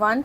1,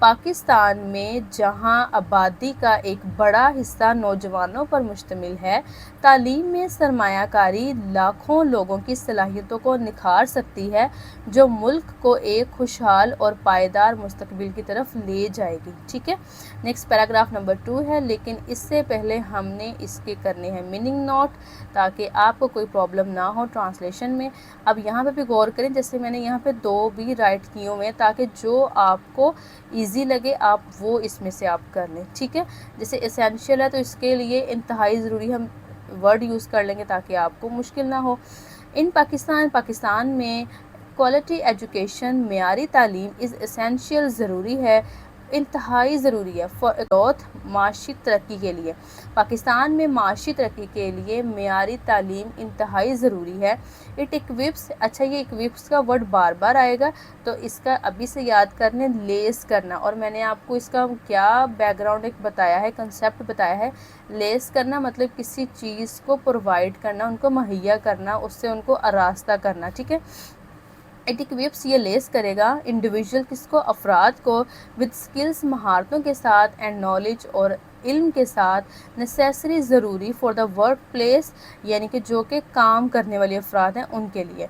پاکستان میں جہاں آبادی کا ایک بڑا حصہ نوجوانوں پر مشتمل ہے، تعلیم میں سرمایہ کاری لاکھوں لوگوں کی صلاحیتوں کو نکھار سکتی ہے، جو ملک کو ایک خوشحال اور پائیدار مستقبل کی طرف لے جائے گی۔ ٹھیک ہے، نیکسٹ پیراگراف نمبر 2 ہے، لیکن اس سے پہلے ہم نے اس کے کرنے ہیں میننگ نوٹ تاکہ آپ کو کوئی پرابلم نہ ہو ٹرانسلیشن میں۔ اب یہاں پہ بھی غور کریں، جیسے میں نے یہاں پہ 2 بھی رائٹ کیے ہوئے ہیں تاکہ جو آپ کو ایزی لگے آپ وہ اس میں سے آپ کر لیں۔ ٹھیک ہے، جیسے اسینشیل ہے تو اس کے لیے انتہائی ضروری ہم ورڈ یوز کر لیں گے تاکہ آپ کو مشکل نہ ہو۔ ان پاکستان میں کوالٹی ایجوکیشن معیاری تعلیم از اسینشیل ضروری ہے، انتہائی ضروری ہے فار گروتھ معاشی ترقی کے لیے۔ پاکستان میں معاشی ترقی کے لیے معیاری تعلیم انتہائی ضروری ہے۔ اٹ اکوپس، اچھا یہ اکوپس کا ورڈ بار بار آئے گا تو اس کا ابھی سے یاد کرنے، لیس کرنا، اور میں نے آپ کو اس کا کیا بیک گراؤنڈ ایک بتایا ہے، کنسیپٹ بتایا ہے۔ لیس کرنا مطلب کسی چیز کو پرووائڈ کرنا، ان کو مہیا کرنا، اس سے ان کو آراستہ کرنا۔ ٹھیک ہے، اٹ اکوپس یہ لیس کرے گا انڈیویژل کس کو، افراد کو، ود سکلز مہارتوں کے ساتھ، اینڈ نالج اور علم کے ساتھ، نیسیسری ضروری فار دا ورک پلیس یعنی کہ جو کہ کام کرنے والے افراد ہیں ان کے لیے۔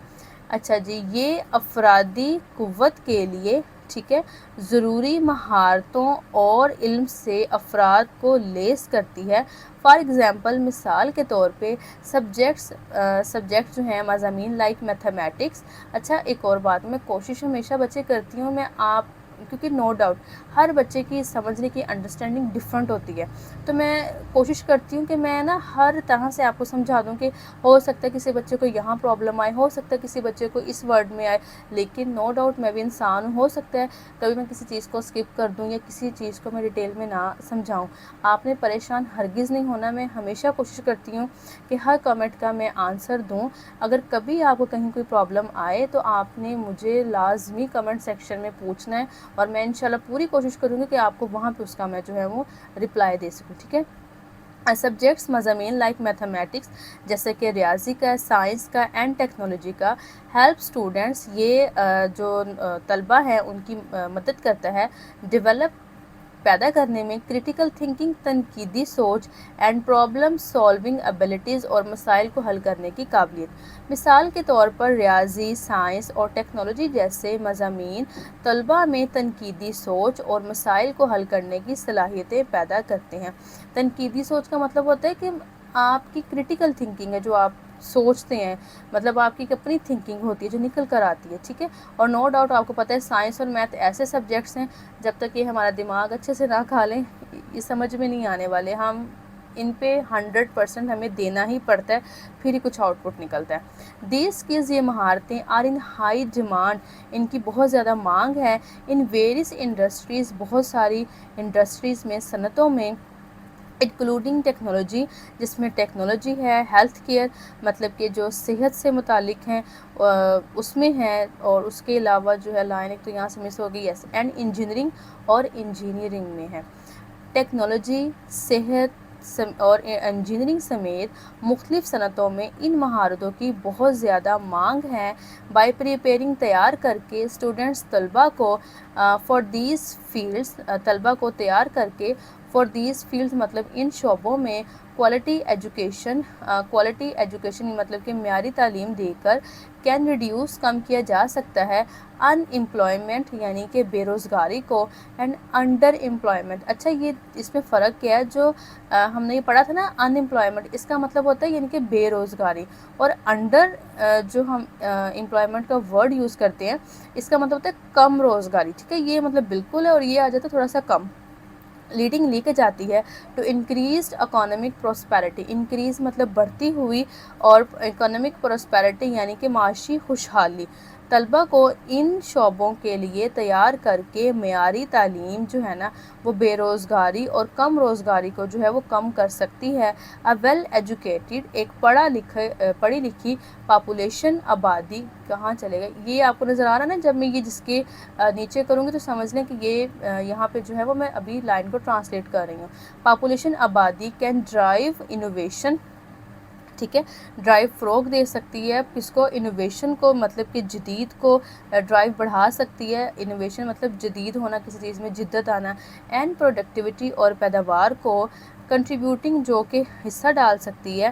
اچھا جی، یہ افرادی قوت کے لیے، ٹھیک ہے، ضروری مہارتوں اور علم سے افراد کو لیس کرتی ہے۔ فار ایگزامپل، مثال کے طور پہ سبجیکٹس جو ہیں مضامین لائک میتھمیٹکس۔ اچھا ایک اور بات، میں کوشش ہمیشہ بچے کرتی ہوں، میں آپ کیونکہ نو ڈاؤٹ ہر بچے کی سمجھنے کی انڈرسٹینڈنگ ڈفرینٹ ہوتی ہے، تو میں کوشش کرتی ہوں کہ میں نا ہر طرح سے آپ کو سمجھا دوں کہ ہو سکتا ہے کسی بچے کو یہاں پرابلم آئے، ہو سکتا ہے کسی بچے کو اس ورڈ میں آئے، لیکن نو ڈاؤٹ میں بھی انسان ہوں، ہو سکتا ہے کبھی میں کسی چیز کو سکپ کر دوں یا کسی چیز کو میں ڈیٹیل میں نہ سمجھاؤں۔ آپ نے پریشان ہرگز نہیں ہونا، میں ہمیشہ کوشش کرتی ہوں کہ ہر کمنٹ کا میں آنسر دوں۔ اگر کبھی آپ کو کہیں کوئی پرابلم آئے تو آپ نے مجھے لازمی کمنٹ سیکشن میں پوچھنا ہے، اور میں انشاءاللہ پوری کوشش کروں گی کہ آپ کو وہاں پہ اس کا میں جو ہے وہ رپلائی دے سکوں۔ ٹھیک ہے، سبجیکٹس مضامین لائک میتھمیٹکس جیسے کہ ریاضی کا، سائنس کا اینڈ ٹیکنالوجی کا، ہیلپ اسٹوڈنٹس یہ جو طلبہ ہیں ان کی مدد کرتا ہے، ڈیولپ پیدا کرنے میں کریٹیکل تھنکنگ، تنقیدی سوچ، اینڈ پرابلم سالونگ ایبلٹیز اور مسائل کو حل کرنے کی قابلیت۔ مثال کے طور پر ریاضی، سائنس اور ٹیکنالوجی جیسے مضامین طلبہ میں تنقیدی سوچ اور مسائل کو حل کرنے کی صلاحیتیں پیدا کرتے ہیں۔ تنقیدی سوچ کا مطلب ہوتا ہے کہ آپ کی کریٹیکل تھنکنگ ہے، جو آپ سوچتے ہیں، مطلب آپ کی اپنی تھنکنگ ہوتی ہے جو نکل کر آتی ہے۔ ٹھیک ہے، اور نو ڈاؤٹ آپ کو پتہ ہے سائنس اور میتھ ایسے سبجیکٹس ہیں جب تک یہ ہمارا دماغ اچھے سے نہ کھا لیں یہ سمجھ میں نہیں آنے والے، ہم ان پہ 100% ہمیں دینا ہی پڑتا ہے، پھر ہی کچھ آؤٹ پٹ نکلتا ہے۔ دیز اسکلز یہ مہارتیں آر ان ہائی ڈیمانڈ، ان کی بہت زیادہ مانگ ہے، ان ویریس انڈسٹریز، بہت ساری انڈسٹریز میں، صنعتوں میں، انکلوڈنگ ٹیکنالوجی جس میں ٹیکنالوجی ہے، ہیلتھ کیئر مطلب کہ جو صحت سے متعلق ہیں اس میں ہے، اور اس کے علاوہ جو ہے لائن ایک تو یہاں سے مس ہو گئی، یس، اینڈ انجینئرنگ اور انجینئرنگ میں ہے۔ ٹیکنالوجی، صحت اور انجینئرنگ سمیت مختلف صنعتوں میں ان مہارتوں کی بہت زیادہ مانگ ہے۔ بائی پریپیئرنگ، تیار کر کے، اسٹوڈنٹس طلبہ کو فار دیز فیلڈس، طلبہ کو تیار کر کے فار دیز فیلڈز مطلب ان شعبوں میں کوالٹی ایجوکیشن مطلب کہ معیاری تعلیم دے کر کین ریڈیوس، کم کیا جا سکتا ہے، ان امپلائمنٹ یعنی کہ بے روزگاری کو، اینڈ انڈر امپلائمنٹ۔ اچھا یہ اس میں فرق کیا ہے، جو ہم نے یہ پڑھا تھا نا ان امپلائمنٹ، اس کا مطلب ہوتا ہے یعنی کہ بے روزگاری، اور انڈر جو ہم امپلائمنٹ کا ورڈ یوز کرتے ہیں اس کا مطلب ہوتا ہے کم روزگاری۔ ٹھیک ہے، یہ مطلب بالکل ہے اور یہ آ جاتا ہے تھوڑا سا کم۔ لیڈنگ لے کے جاتی ہے to increased economic prosperity, increase مطلب بڑھتی ہوئی، اور اکانومک پراسپیرٹی یعنی کہ معاشی خوشحالی۔ طلبہ کو ان شعبوں کے لیے تیار کر کے معیاری تعلیم جو ہے نا وہ بے روزگاری اور کم روزگاری کو جو ہے وہ کم کر سکتی ہے۔ ویل ایجوکیٹڈ، ایک پڑھی لکھی پاپولیشن، آبادی، کہاں چلے گا یہ آپ کو نظر آ رہا ہے نا، جب میں یہ جس کے نیچے کروں گی تو سمجھ لیں کہ یہ یہاں پہ جو ہے وہ میں ابھی لائن کو ٹرانسلیٹ کر رہی ہوں۔ پاپولیشن، آبادی کین ڈرائیو انوویشن، ٹھیک ہے، ڈرائیو فروغ دے سکتی ہے کس کو، انوویشن کو، مطلب کہ جدید کو ڈرائیو بڑھا سکتی ہے، انوویشن مطلب جدید ہونا، کسی چیز میں جدت آنا، اینڈ پروڈکٹیوٹی اور پیداوار کو کنٹریبیوٹنگ جو کہ حصہ ڈال سکتی ہے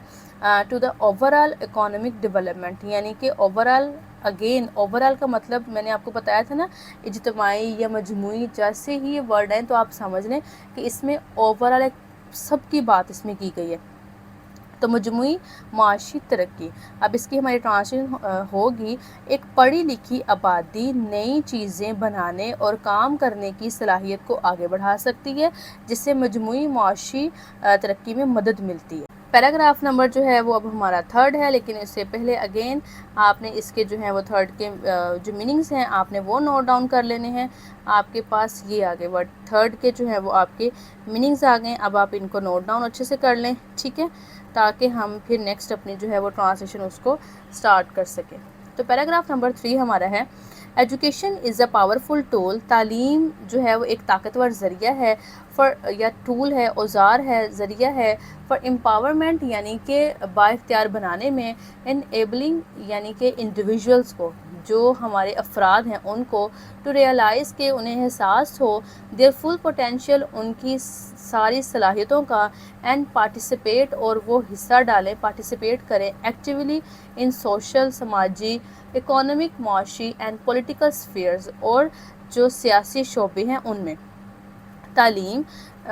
to the overall economic development, یعنی کہ overall, again overall کا مطلب میں نے آپ کو بتایا تھا نا، اجتماعی یا مجموعی، جیسے ہی یہ ورڈ ہیں تو آپ سمجھ لیں کہ اس میں اوور آل سب کی بات اس میں کی گئی ہے، تو مجموعی معاشی ترقی۔ اب اس کی ہماری ٹرانسلیشن ہوگی، ایک پڑھی لکھی آبادی نئی چیزیں بنانے اور کام کرنے کی صلاحیت کو آگے بڑھا سکتی ہے، جس سے مجموعی معاشی ترقی میں مدد ملتی ہے۔ پیراگراف نمبر جو ہے وہ اب ہمارا 3 ہے، لیکن اس سے پہلے اگین آپ نے اس کے جو ہیں وہ 3 کے جو میننگز ہیں آپ نے وہ نوٹ ڈاؤن کر لینے ہیں۔ آپ کے پاس یہ آگے ورڈ 3 کے جو ہیں وہ آپ کے میننگز آ گئے، اب آپ ان کو نوٹ ڈاؤن اچھے سے کر لیں، ٹھیک ہے، تاکہ ہم پھر نیکسٹ اپنی جو ہے وہ ٹرانسلیشن اس کو سٹارٹ کر سکیں۔ تو پیراگراف نمبر 3 ہمارا ہے، education is a powerful tool, تعلیم جو ہے وہ ایک طاقتور ذریعہ ہے، یا ٹول ہے، اوزار ہے، ذریعہ ہے، فار امپاورمنٹ یعنی کہ بااختیار بنانے میں، انیبلنگ یعنی کہ انڈیویژولس کو، جو ہمارے افراد ہیں ان کو، ٹو ریئلائز کہ انہیں احساس ہو، دیئر فل پوٹینشیل ان کی ساری صلاحیتوں کا، اینڈ پارٹیسپیٹ اور وہ حصہ ڈالیں، پارٹیسپیٹ کریں ایکٹیولی ان سوشل، سماجی، اکانومک، معاشی اینڈ پولیٹیکل سفیئرز، اور جو سیاسی شعبے ہیں ان میں۔ تعلیم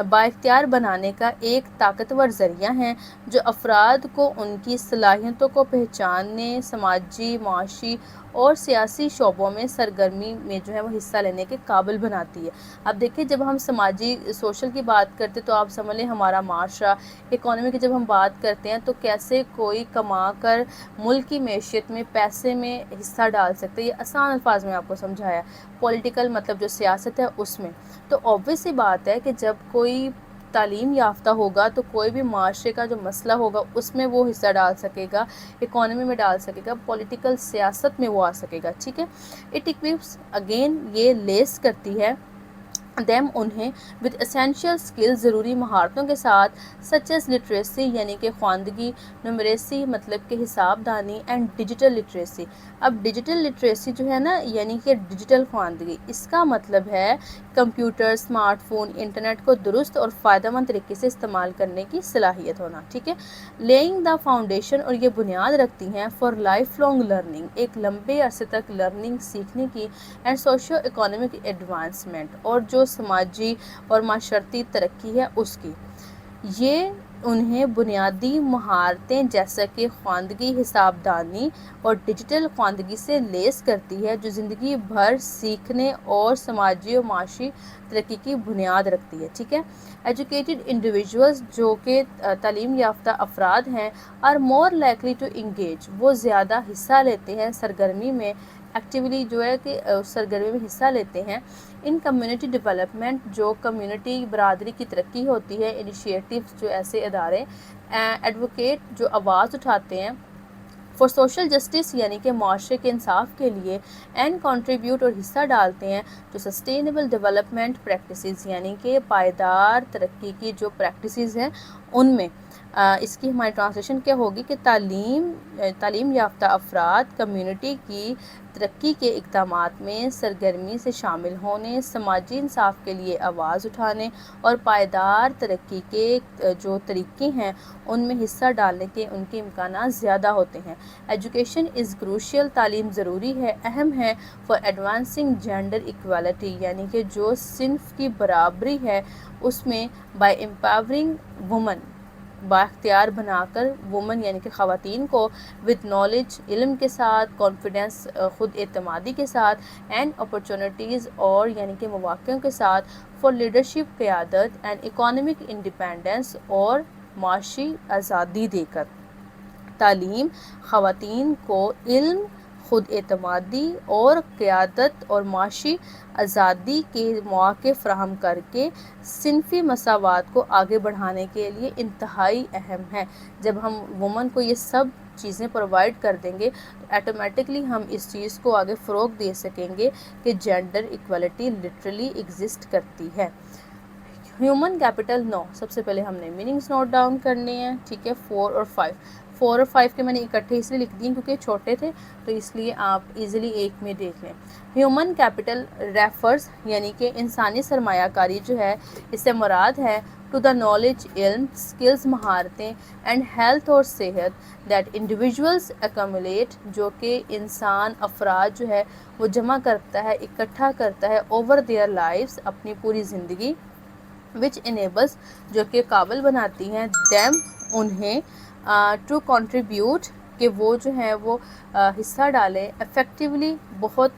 بااختیار بنانے کا ایک طاقتور ذریعہ ہے جو افراد کو ان کی صلاحیتوں کو پہچاننے، سماجی، معاشی اور سیاسی شعبوں میں سرگرمی میں جو ہے وہ حصہ لینے کے قابل بناتی ہے۔ اب دیکھیں جب ہم سماجی سوشل کی بات کرتے تو آپ سمجھ لیں ہمارا معاشرہ، اکانومی کی جب ہم بات کرتے ہیں تو کیسے کوئی کما کر ملک کی معیشت میں پیسے میں حصہ ڈال سکتے، یہ آسان الفاظ میں آپ کو سمجھایا۔ پولیٹیکل مطلب جو سیاست ہے اس میں تو obvious سی بات ہے کہ جب کوئی تعلیم یافتہ ہوگا تو کوئی بھی معاشرے کا جو مسئلہ ہوگا اس میں وہ حصہ ڈال سکے گا، اکانومی میں ڈال سکے گا، پولیٹیکل سیاست میں وہ آ سکے گا، ٹھیک ہے۔ اٹ equips اگین یہ لیس کرتی ہے دیم انہیں with essential skills ضروری مہارتوں کے ساتھ، such as literacy یعنی کہ خواندگی، numeracy مطلب کہ حساب دانی، and digital literacy۔ اب ڈیجیٹل لٹریسی جو ہے نا یعنی کہ ڈیجیٹل خواندگی، اس کا مطلب ہے کمپیوٹر، اسمارٹ فون، انٹرنیٹ کو درست اور فائدہ مند طریقے سے استعمال کرنے کی صلاحیت ہونا، ٹھیک ہے۔ لیئنگ دا فاؤنڈیشن اور یہ بنیاد رکھتی ہیں فار لائف لانگ لرننگ، ایک لمبے عرصے تک لرننگ سیکھنے کی، اینڈ سوشو اکنامک ایڈوانسمنٹ اور جو سماجی اور معاشرتی ترقی ہے اس کی۔ یہ انہیں بنیادی مہارتیں جیسا کہ خواندگی، حساب دانی اور ڈیجیٹل خواندگی سے لیس کرتی ہے جو زندگی بھر سیکھنے اور سماجی و معاشی ترقی کی بنیاد رکھتی ہے، ٹھیک ہے۔ ایجوکیٹڈ انڈیویژولز جو کہ تعلیم یافتہ افراد ہیں، are more likely to engage, وہ زیادہ حصہ لیتے ہیں سرگرمی میں، ایکٹیولی جو ہے کہ سرگرمی میں حصہ لیتے ہیں، ان کمیونٹی ڈیولپمنٹ جو کمیونٹی برادری کی ترقی ہوتی ہے، انیشیٹیوز جو ایسے ادارے، ایڈوکیٹ جو آواز اٹھاتے ہیں، فار سوشل جسٹس یعنی کہ معاشرے کے انصاف کے لیے، اینڈ کنٹریبیوٹ اور حصہ ڈالتے ہیں جو سسٹینیبل ڈیولپمنٹ پریکٹسز یعنی کہ پائیدار ترقی کی جو پریکٹسز ہیں ان میں۔ اس کی ہماری ٹرانسلیشن کیا ہوگی کہ تعلیم یافتہ افراد کمیونٹی کی ترقی کے اقدامات میں سرگرمی سے شامل ہونے، سماجی انصاف کے لیے آواز اٹھانے اور پائیدار ترقی کے جو طریقے ہیں ان میں حصہ ڈالنے کے ان کے امکانات زیادہ ہوتے ہیں۔ ایجوکیشن از کروشیل، تعلیم ضروری ہے، اہم ہے، فار ایڈوانسنگ جینڈر ایکویلٹی یعنی کہ جو صنف کی برابری ہے اس میں، بائی امپاورنگ وومن، بااختیار بنا کر، وومن یعنی کہ خواتین کو، ود نالج علم کے ساتھ، کانفیڈنس خود اعتمادی کے ساتھ، اینڈ اپرچونٹیز اور یعنی کہ مواقعوں کے ساتھ، فار لیڈرشپ قیادت، اینڈ اکانومک انڈیپینڈنس اور معاشی آزادی دے کر۔ تعلیم خواتین کو علم، خود اعتمادی اور قیادت اور معاشی آزادی کے مواقع فراہم کر کے صنفی مساوات کو آگے بڑھانے کے لیے انتہائی اہم ہے۔ جب ہم وومن کو یہ سب چیزیں پرووائڈ کر دیں گے تو ایٹومیٹکلی ہم اس چیز کو آگے فروغ دے سکیں گے کہ جینڈر ایکویلٹی لٹرلی ایگزسٹ کرتی ہے۔ ہیومن کیپٹل 9، سب سے پہلے ہم نے میننگز نوٹ ڈاؤن کرنے ہیں، ٹھیک ہے، 4 اور 5۔ 4 اور 5 کے میں نے اکٹھے اس لیے لکھ دیے کیونکہ چھوٹے تھے، تو اس لیے آپ ایزیلی ایک میں دیکھ لیں۔ ہیومن کیپٹل ریفرز یعنی کہ انسانی سرمایہ کاری جو ہے، اس سے مراد ہے ٹو دا نالج، علم، اسکلز، مہارتیں، اینڈ ہیلتھ اور صحت دیٹ انڈیویژولس ایکومولیٹ، جو کہ انسان افراد جو ہے وہ جمع کرتا ہے، اکٹھا کرتا ہے اوور دیئر لائفز، اپنی پوری زندگی، وچ انیبلس، جو کہ قابل بناتی ہیں، دیم، انہیں، ٹو کنٹریبیوٹ، کہ وہ جو ہیں وہ حصہ ڈالیں، افیکٹولی، بہت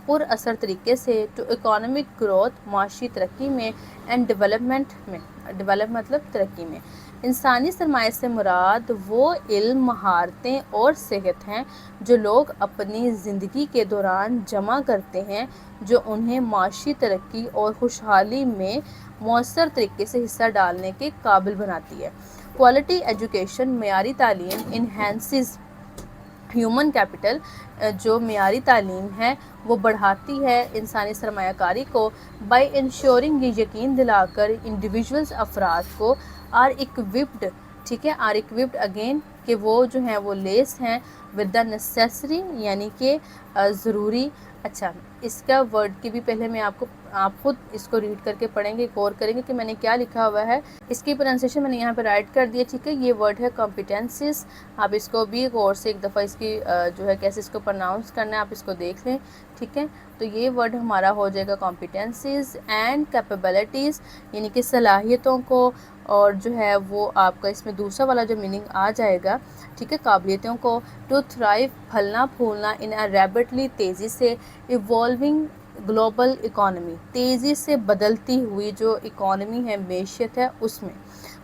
پر اثر طریقے سے، ٹو اکانومک گروتھ، معاشی ترقی میں، اینڈ ڈیولپمنٹ میں، ڈیولپ مطلب ترقی میں۔ انسانی سرمایہ سے مراد وہ علم، مہارتیں اور صحت ہیں جو لوگ اپنی زندگی کے دوران جمع کرتے ہیں، جو انہیں معاشی ترقی اور خوشحالی میں مؤثر طریقے سے حصہ ڈالنے کے قابل بناتی ہے۔ کوالٹی ایجوکیشن، معیاری تعلیم، انہینسز ہیومن کیپٹل، جو معیاری تعلیم ہے وہ بڑھاتی ہے انسانی سرمایہ کاری کو، بائی انشورنگ، یہ یقین دلا کر، انڈیویژولز، افراد کو، آر اکوپڈ، ٹھیک ہے، آر اکوپڈ اگین، کہ وہ جو ہیں وہ لیس ہیں، ود دا نیسیسری، یعنی کہ ضروری۔ اچھا، اس کا ورڈ کی بھی پہلے میں آپ خود اس کو ریڈ کر کے پڑھیں گے، غور کریں گے کہ میں نے کیا لکھا ہوا ہے۔ اس کی پروننسیشن میں نے یہاں پہ رائٹ کر دی ہے، ٹھیک ہے۔ یہ ورڈ ہے کمپیٹنسز، آپ اس کو بھی غور سے ایک دفعہ اس کی جو ہے کیسے اس کو پرناؤنس کرنا ہے آپ اس کو دیکھ لیں، ٹھیک ہے۔ تو یہ ورڈ ہمارا ہو جائے گا کمپیٹنسز اینڈ کیپیبلٹیز، یعنی کہ صلاحیتوں کو، اور جو ہے وہ آپ کا اس میں دوسرا والا جو میننگ آ جائے گا، ٹھیک ہے، قابلیتوں کو، ٹو تھرائیو، پھلنا پھولنا، ان اے ریپڈلی، تیزی سے، ایوالونگ گلوبل اکانومی، تیزی سے بدلتی ہوئی جو اکانومی ہے، معیشت ہے، اس میں۔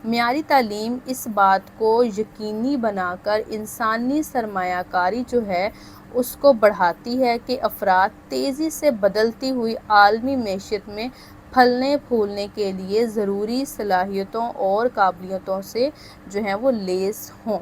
معیاری تعلیم اس بات کو یقینی بنا کر انسانی سرمایہ کاری جو ہے اس کو بڑھاتی ہے کہ افراد تیزی سے بدلتی ہوئی عالمی معیشت میں پھلنے پھولنے کے لیے ضروری صلاحیتوں اور قابلیتوں سے جو ہیں وہ لیس ہوں۔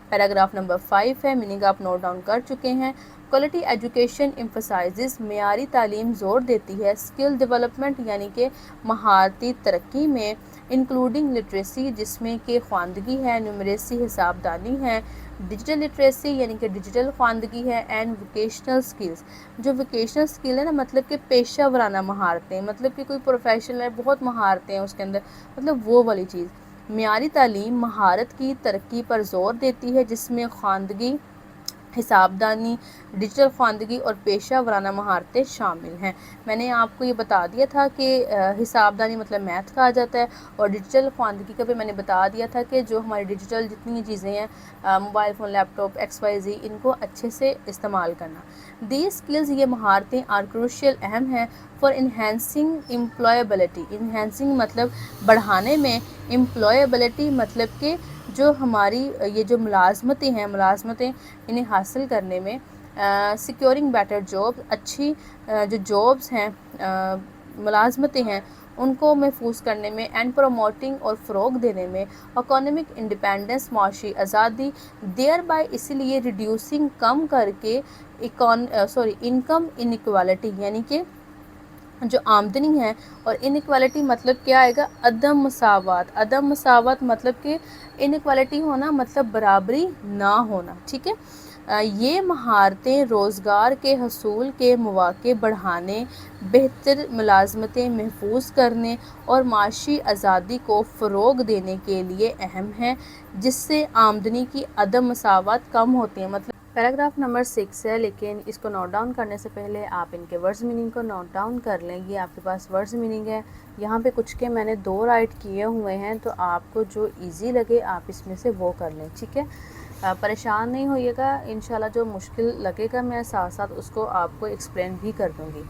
پیراگراف نمبر 5 ہے، میننگ آپ نوٹ ڈاؤن کر چکے ہیں۔ کوالٹی ایجوکیشن ایمفسائزز، معیاری تعلیم زور دیتی ہے، اسکل ڈیولپمنٹ یعنی کہ مہارتی ترقی میں، انکلوڈنگ لٹریسی، جس میں کہ خواندگی ہے، نیومریسی، حساب دانی ہے، ڈیجیٹل لٹریسی یعنی کہ ڈیجیٹل خواندگی ہے، اینڈ ووکیشنل سکلز، جو ووکیشنل سکل ہے نا، مطلب کہ پیشہ ورانہ مہارتیں، مطلب کہ کوئی پروفیشنل ہے، بہت مہارتیں ہیں اس کے اندر، مطلب وہ والی چیز۔ معیاری تعلیم مہارت کی ترقی پر زور دیتی ہے جس میں خواندگی، حساب دانی، ڈیجیٹل خواندگی اور پیشہ ورانہ مہارتیں شامل ہیں۔ میں نے آپ کو یہ بتا دیا تھا کہ حساب دانی مطلب میتھ کہا جاتا ہے، اور ڈیجیٹل خواندگی کا بھی میں نے بتا دیا تھا کہ جو ہماری ڈیجیٹل جتنی چیزیں ہیں، موبائل فون، لیپ ٹاپ، XYZ، ان کو اچھے سے استعمال کرنا۔ دیز اسکلز، یہ مہارتیں، آر کروشیل، اہم ہیں، فار انہینسنگ امپلائیبلٹی، انہینسنگ مطلب بڑھانے میں، امپلائیبلٹی مطلب کہ جو ہماری یہ جو ملازمتیں ہیں، ملازمتیں انہیں حاصل کرنے میں، سیکیورنگ بیٹر جاب، اچھی جو جابس ہیں، ملازمتیں ہیں، ان کو محفوظ کرنے میں، اینڈ پروموٹنگ، اور فروغ دینے میں، اکانومک انڈیپینڈنس، معاشی آزادی، دیئر بائی، اسی لیے، ریڈیوسنگ، کم کر کے، انکم انیکوالٹی، یعنی کہ جو آمدنی ہے، اور انیکوالٹی مطلب کیا آئے گا، عدم مساوات، عدم مساوات مطلب کہ انیکوالٹی ہونا مطلب برابری نہ ہونا، ٹھیک ہے۔ یہ مہارتیں روزگار کے حصول کے مواقع بڑھانے، بہتر ملازمتیں محفوظ کرنے اور معاشی آزادی کو فروغ دینے کے لیے اہم ہیں، جس سے آمدنی کی عدم مساوات کم ہوتی ہے۔ مطلب پیراگراف نمبر 6 ہے، لیکن اس کو نوٹ ڈاؤن کرنے سے پہلے آپ ان کے ورڈز میننگ کو نوٹ ڈاؤن کر لیں۔ یہ آپ کے پاس ورڈز میننگ ہے، یہاں پہ کچھ کے میں نے 2 رائٹ کیے ہوئے ہیں، تو آپ کو جو ایزی لگے آپ اس میں سے وہ کر لیں، ٹھیک ہے۔ پریشان نہیں ہوئیے گا، انشاءاللہ جو مشکل لگے گا میں ساتھ ساتھ اس کو آپ کو ایکسپلین بھی کر دوں گی۔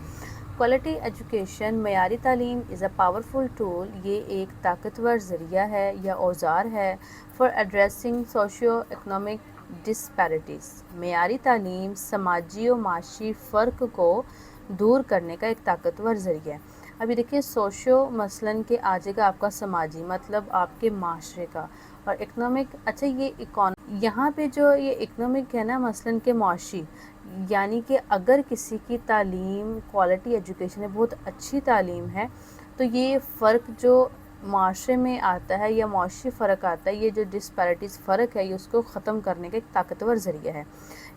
کوالٹی ایجوکیشن، معیاری تعلیم، از اے پاورفل ٹول، یہ ایک طاقتور ذریعہ ہے یا اوزار ہے، for addressing socio economic disparities, معیاری تعلیم سماجی و معاشی فرق کو دور کرنے کا ایک طاقتور ذریعہ ہے۔ ابھی دیکھیں سوشیو مثلاً کہ آ جائے گا آپ کا سماجی، مطلب آپ کے معاشرے کا، اور اکنامک، اچھا یہ یہاں پہ جو یہ اکنامک ہے نا، مثلاً کہ معاشی، یعنی کہ اگر کسی کی تعلیم کوالٹی ایجوکیشن ہے، بہت اچھی تعلیم ہے، تو یہ فرق جو معاشرے میں آتا ہے یا معاشی فرق آتا ہے، یہ جو ڈسپیرٹیز فرق ہے، یہ اس کو ختم کرنے کا ایک طاقتور ذریعہ ہے.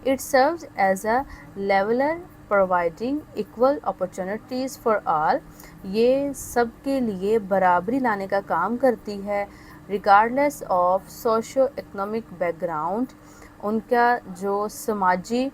It serves as a leveller providing equal opportunities for all. یہ سب کے لیے برابری لانے کا کام کرتی ہے regardless of socio economic background. ان کا جو سماجی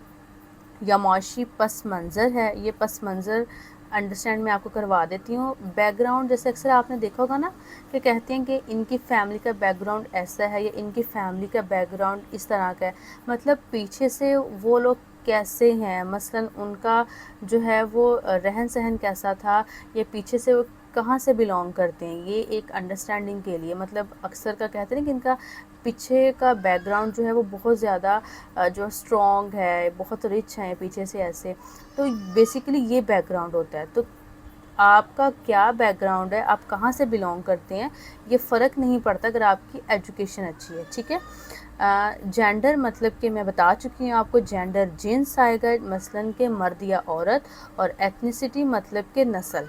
یا معاشی پس منظر ہے، یہ پس منظر انڈرسٹینڈ میں آپ کو کروا دیتی ہوں. بیک گراؤنڈ جیسے اکثر آپ نے دیکھا ہوگا نا کہ کہتے ہیں کہ ان کی فیملی کا بیک گراؤنڈ ایسا ہے یا ان کی فیملی کا بیک گراؤنڈ اس طرح کا ہے، مطلب پیچھے سے وہ لوگ کیسے ہیں، مثلا ان کا جو ہے وہ رہن سہن کیسا تھا، یا پیچھے سے وہ کہاں سے بلونگ کرتے ہیں. یہ ایک انڈرسٹینڈنگ کے لیے، مطلب اکثر کا کہتے ہیں کہ ان کا پیچھے کا بیک گراؤنڈ جو ہے وہ بہت زیادہ جو اسٹرانگ ہے، بہت رچ ہیں پیچھے سے ایسے. تو بیسیکلی یہ بیک گراؤنڈ ہوتا ہے. تو آپ کا کیا بیک گراؤنڈ ہے، آپ کہاں سے بلونگ کرتے ہیں، یہ فرق نہیں پڑتا اگر آپ کی ایجوکیشن اچھی ہے. ٹھیک ہے. جینڈر مطلب کہ میں بتا چکی ہوں آپ کو، جینڈر جنس آئے گا، مثلاً کہ مرد یا عورت، اور ایتھنیسٹی مطلب کہ نسل.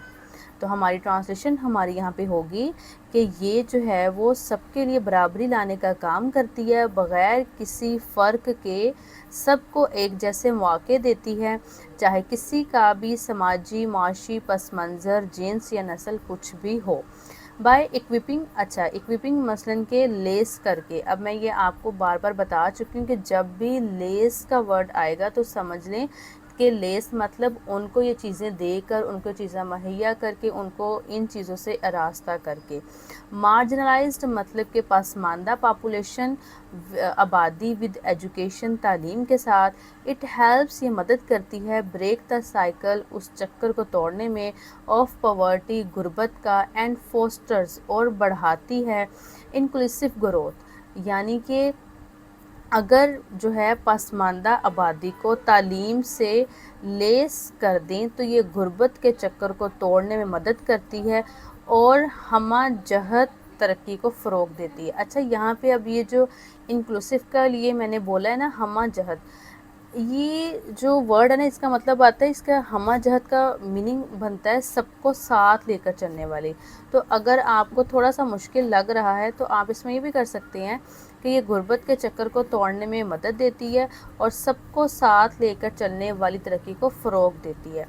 تو ہماری ٹرانسلیشن ہماری یہاں پہ ہوگی کہ یہ جو ہے وہ سب کے لیے برابری لانے کا کام کرتی ہے بغیر کسی فرق کے، سب کو ایک جیسے مواقع دیتی ہے، چاہے کسی کا بھی سماجی معاشی پس منظر، جنس یا نسل کچھ بھی ہو. بائی ایکوپنگ، اچھا ایکوپنگ مثلاً کہ لیس کر کے. اب میں یہ آپ کو بار بار بتا چکی ہوں کہ جب بھی لیس کا ورڈ آئے گا تو سمجھ لیں کہ لیس مطلب ان کو یہ چیزیں دے کر، ان کو چیزیں مہیا کر کے، ان کو ان چیزوں سے آراستہ کر کے. مارجنلائزڈ مطلب کہ پسماندہ پاپولیشن، آبادی ود ایجوکیشن، تعلیم کے ساتھ. اٹ ہیلپس، یہ مدد کرتی ہے بریک دا سائیکل، اس چکر کو توڑنے میں، آف پاورٹی، غربت کا، اینڈ فوسٹرز، اور بڑھاتی ہے انکلوسیو گروتھ. یعنی کہ اگر جو ہے پسماندہ آبادی کو تعلیم سے لیس کر دیں تو یہ غربت کے چکر کو توڑنے میں مدد کرتی ہے اور ہمہ جہت ترقی کو فروغ دیتی ہے. اچھا یہاں پہ اب یہ جو انکلوسیو کا لیے میں نے بولا ہے نا، ہمہ جہت، یہ جو ورڈ ہے نا، اس کا مطلب آتا ہے، اس کا ہمہ جہت کا میننگ بنتا ہے سب کو ساتھ لے کر چلنے والی. تو اگر آپ کو تھوڑا سا مشکل لگ رہا ہے تو آپ اس میں یہ بھی کر سکتے ہیں کہ یہ غربت کے چکر کو توڑنے میں مدد دیتی ہے اور سب کو ساتھ لے کر چلنے والی ترقی کو فروغ دیتی ہے.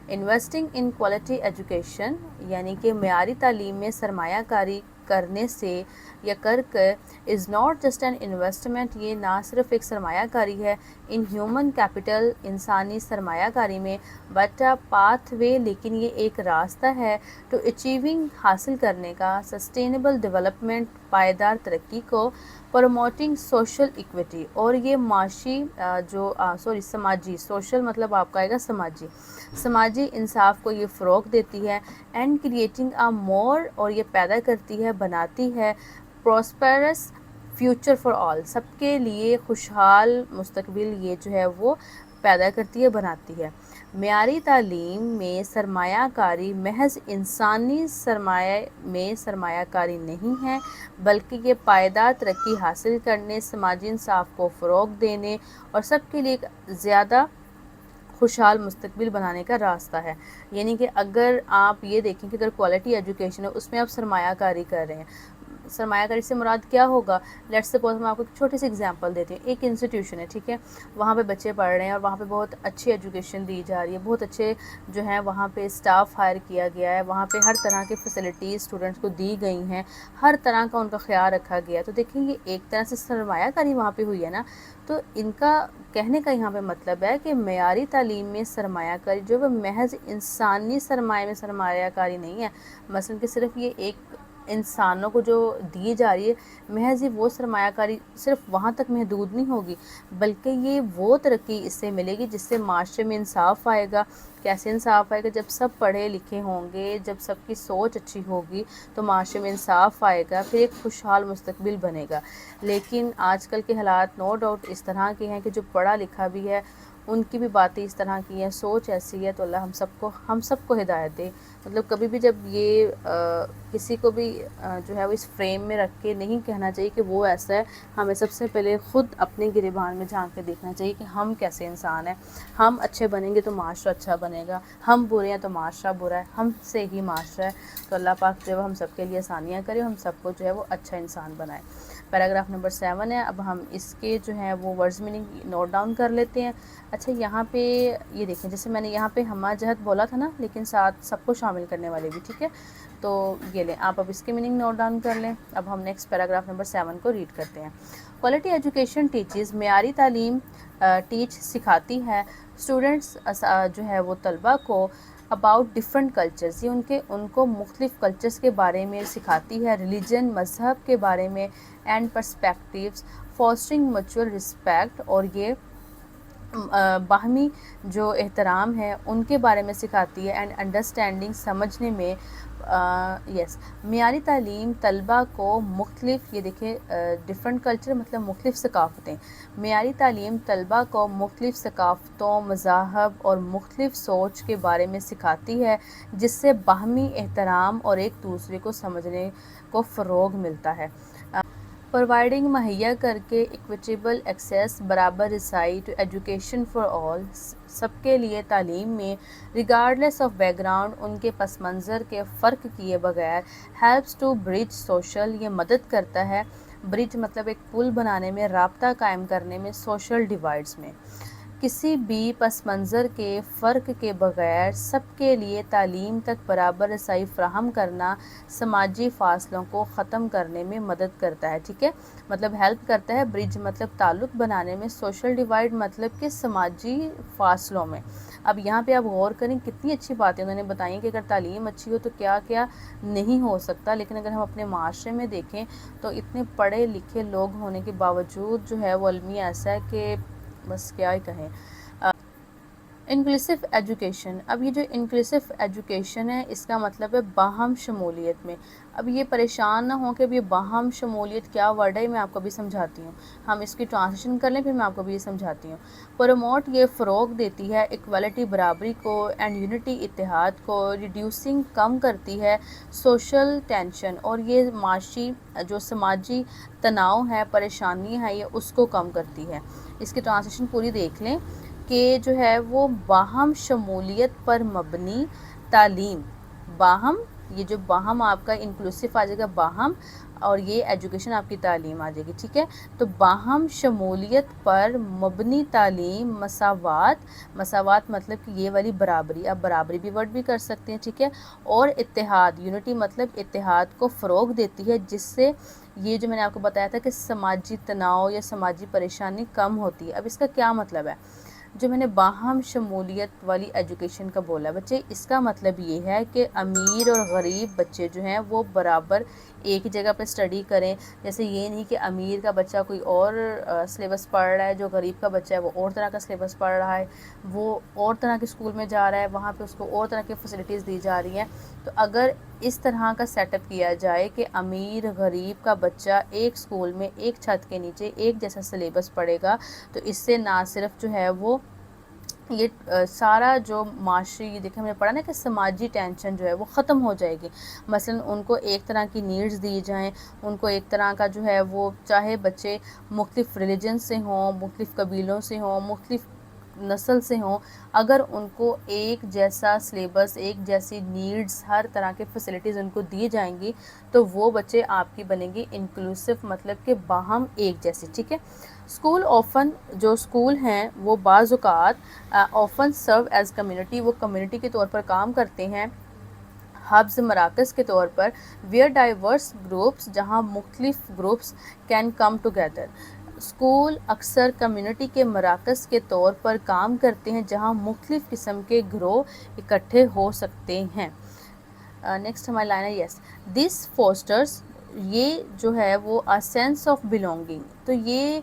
انویسٹنگ ان کوالٹی ایجوکیشن، یعنی کہ معیاری تعلیم میں سرمایہ کاری کرنے سے یا کر کے، is not just an investment, یہ نہ صرف ایک سرمایہ کاری ہے، ان ہیومن کیپٹل، انسانی سرمایہ کاری میں، بٹ اے پاتھ وے، لیکن یہ ایک راستہ ہے، ٹو اچیونگ، حاصل کرنے کا، سسٹینیبل ڈیولپمنٹ، پائیدار ترقی کو، پروموٹنگ سوشل ایکویٹی، اور یہ معاشی سماجی، سوشل مطلب آپ کا آئے گا سماجی انصاف کو یہ فروغ دیتی ہے، اینڈ کریٹنگ اے مور، اور یہ پیدا کرتی ہے، بناتی ہے، پراسپیرس فیوچر فار آل، سب کے لیے خوشحال مستقبل یہ جو ہے وہ پیدا کرتی ہے، بناتی ہے. معیاری تعلیم میں سرمایہ کاری محض انسانی سرمایہ میں سرمایہ کاری نہیں ہے، بلکہ یہ پائیدار ترقی حاصل کرنے، سماجی انصاف کو فروغ دینے اور سب کے لیے زیادہ خوشحال مستقبل بنانے کا راستہ ہے. یعنی کہ اگر آپ یہ دیکھیں کہ اگر کوالٹی ایجوکیشن ہے، اس میں آپ سرمایہ کاری کر رہے ہیں، سرمایہ کاری سے مراد کیا ہوگا؟ لیٹس سپوز میں آپ کو ایک چھوٹی سی ایگزامپل دیتی ہوں. ایک انسٹیٹیوشن ہے، ٹھیک ہے، وہاں پہ بچے پڑھ رہے ہیں اور وہاں پہ بہت اچھی ایجوکیشن دی جا رہی ہے، بہت اچھے جو ہیں وہاں پہ اسٹاف ہائر کیا گیا ہے، وہاں پہ ہر طرح کی فیسلٹیز اسٹوڈنٹس کو دی گئی ہیں، ہر طرح کا ان کا خیال رکھا گیا ہے. تو دیکھیں یہ ایک طرح سے سرمایہ کاری وہاں پہ ہوئی ہے نا. تو ان کا کہنے کا یہاں پہ مطلب ہے کہ معیاری تعلیم میں سرمایہ کاری جو وہ محض انسانی سرمایہ میں سرمایہ کاری نہیں ہے، مثلا کہ صرف یہ ایک انسانوں کو جو دی جا رہی ہے، محض وہ سرمایہ کاری صرف وہاں تک محدود نہیں ہوگی، بلکہ یہ وہ ترقی اس سے ملے گی جس سے معاشرے میں انصاف آئے گا. کیسے انصاف آئے گا؟ جب سب پڑھے لکھے ہوں گے، جب سب کی سوچ اچھی ہوگی تو معاشرے میں انصاف آئے گا، پھر ایک خوشحال مستقبل بنے گا. لیکن آج کل کے حالات نو ڈاؤٹ اس طرح کے ہیں کہ جو پڑھا لکھا بھی ہے ان کی بھی باتیں اس طرح کی ہیں، سوچ ایسی ہے، تو اللہ ہم سب کو ہدایت دے۔ مطلب کبھی بھی جب یہ کسی کو بھی جو ہے وہ اس فریم میں رکھ کے نہیں کہنا چاہیے کہ وہ ایسا ہے، ہمیں سب سے پہلے خود اپنے گریبان میں جھانک کے دیکھنا چاہیے کہ ہم کیسے انسان ہیں۔ ہم اچھے بنیں گے تو معاشرہ اچھا بنے گا، ہم برے ہیں تو معاشرہ برا ہے، ہم سے ہی معاشرہ ہے۔ تو اللہ پاک جو ہے ہم سب کے لیے آسانیاں کرے، ہم سب کو جو ہے وہ اچھا انسان بنائے۔ پیراگراف نمبر 7 ہے، اب ہم اس کے جو ہے وہ ورڈز میننگ نوٹ ڈاؤن کر لیتے ہیں۔ اچھا یہاں پہ یہ دیکھیں، جیسے میں نے یہاں پہ ہمہ جہت بولا تھا نا، لیکن ساتھ سب کو شامل کرنے والے بھی، ٹھیک ہے؟ تو یہ لیں آپ اب اس کی میننگ نوٹ ڈاؤن کر لیں۔ اب ہم نیکسٹ پیراگراف نمبر 7 کو ریڈ کرتے ہیں۔ کوالٹی ایجوکیشن ٹیچز، معیاری تعلیم ٹیچ سکھاتی ہے اسٹوڈنٹس جو ہے وہ طلبہ کو اباؤٹ ڈفرینٹ کلچرز، یہ ان کو مختلف کلچرز کے بارے میں سکھاتی ہے، ریلیجن مذہب کے بارے میں، and perspectives fostering mutual respect, اور یہ باہمی جو احترام ہے ان کے بارے میں سکھاتی ہے، اینڈ انڈرسٹینڈنگ سمجھنے میں۔ معیاری تعلیم طلبہ کو مختلف، یہ دیکھیں ڈفرینٹ کلچر مطلب مختلف ثقافتیں، معیاری تعلیم طلبہ کو مختلف ثقافتوں، مذاہب اور مختلف سوچ کے بارے میں سکھاتی ہے، جس سے باہمی احترام اور ایک دوسرے کو سمجھنے کو فروغ ملتا ہے۔ پرووائڈنگ مہیا کر کے ایکویٹیبل ایکسیس، برابر رسائی ٹو ایجوکیشن فار آل، سب کے لیے تعلیم میں ریگارڈلیس آف بیک گراؤنڈ، ان کے پس منظر کے فرق کیے بغیر، ہیلپس ٹو برج سوشل، یہ مدد کرتا ہے، برج مطلب ایک پل بنانے میں، رابطہ قائم کرنے میں، سوشل ڈیوائڈز میں، کسی بھی پس منظر کے فرق کے بغیر سب کے لیے تعلیم تک برابر رسائی فراہم کرنا سماجی فاصلوں کو ختم کرنے میں مدد کرتا ہے، ٹھیک ہے؟ مطلب ہیلپ کرتا ہے، برج مطلب تعلق بنانے میں، سوشل ڈیوائڈ مطلب کہ سماجی فاصلوں میں۔ اب یہاں پہ آپ غور کریں کتنی اچھی باتیں انہوں نے بتائی کہ اگر تعلیم اچھی ہو تو کیا کیا نہیں ہو سکتا، لیکن اگر ہم اپنے معاشرے میں دیکھیں تو اتنے پڑھے لکھے لوگ ہونے کے باوجود جو ہے وہ المیہ ایسا ہے کہ بس کیا ہی کہیں۔ انکلوسیو ایجوکیشن، اب یہ جو انکلوسیو ایجوکیشن ہے اس کا مطلب ہے باہم شمولیت میں۔ اب یہ پریشان نہ ہوں کہ اب یہ باہم شمولیت کیا ورڈ ہے، میں آپ کو بھی سمجھاتی ہوں، ہم اس کی ٹرانسلیشن کر لیں پھر میں آپ کو بھی یہ سمجھاتی ہوں۔ پروموٹ، یہ فروغ دیتی ہے، ایکوالٹی برابری کو، اینڈ یونٹی اتحاد کو، ریڈیوسنگ کم کرتی ہے، سوشل ٹینشن، اور یہ معاشی جو سماجی تناؤ ہے، پریشانی ہے، یہ اس کو کم کرتی ہے۔ اس کی ٹرانسلیشن پوری دیکھ لیں کہ جو ہے وہ باہم شمولیت پر مبنی تعلیم، باہم، یہ جو باہم آپ کا انکلوسیو آ جائے گا باہم، اور یہ ایجوکیشن آپ کی تعلیم آ جائے گی، ٹھیک ہے؟ تو باہم شمولیت پر مبنی تعلیم، مساوات مطلب کہ یہ والی برابری، آپ برابری بھی ورڈ بھی کر سکتے ہیں، ٹھیک ہے؟ اور اتحاد، یونٹی مطلب اتحاد کو فروغ دیتی ہے، جس سے یہ جو میں نے آپ کو بتایا تھا کہ سماجی تناؤ یا سماجی پریشانی کم ہوتی ہے۔ اب اس کا کیا مطلب ہے؟ جو میں نے باہم شمولیت والی ایجوکیشن کا بولا بچے، اس کا مطلب یہ ہے کہ امیر اور غریب بچے جو ہیں وہ برابر ایک ہی جگہ پہ اسٹڈی کریں۔ جیسے یہ نہیں کہ امیر کا بچہ کوئی اور سلیبس پڑھ رہا ہے، جو غریب کا بچہ ہے وہ اور طرح کا سلیبس پڑھ رہا ہے، وہ اور طرح کے اسکول میں جا رہا ہے، وہاں پہ اس کو اور طرح کی فیسلٹیز دی جا رہی ہیں۔ تو اگر اس طرح کا سیٹ اپ کیا جائے کہ امیر غریب کا بچہ ایک اسکول میں ایک چھت کے نیچے ایک جیسا سلیبس پڑھے گا، تو اس سے نہ صرف جو ہے وہ یہ سارا جو معاشی، یہ دیکھیں ہم نے پڑھا نا کہ سماجی ٹینشن جو ہے وہ ختم ہو جائے گی۔ مثلا ان کو ایک طرح کی نیڈز دی جائیں، ان کو ایک طرح کا جو ہے وہ، چاہے بچے مختلف ریلیجن سے ہوں، مختلف قبیلوں سے ہوں، مختلف نسل سے ہوں، اگر ان کو ایک جیسا سلیبس، ایک جیسی نیڈز، ہر طرح کے فیسلٹیز ان کو دی جائیں گی تو وہ بچے آپ کی بنیں گی انکلوسیو، مطلب کہ باہم ایک جیسی، ٹھیک ہے؟ اسکول آفن، جو اسکول ہیں وہ بعض اوقات آفن سرو ایز کمیونٹی، وہ کمیونٹی کے طور پر کام کرتے ہیں، ہبز، مراکز کے طور پر، ویئر ڈائیورس گروپس، جہاں مختلف groups can come together. School اکثر کمیونٹی کے مراکز کے طور پر کام کرتے ہیں جہاں مختلف قسم کے گروہ اکٹھے ہو سکتے ہیں۔ نیکسٹ ہماری لائن ہے یس دس فوسٹرز، یہ جو ہے وہ سینس آف بلونگنگ، تو یہ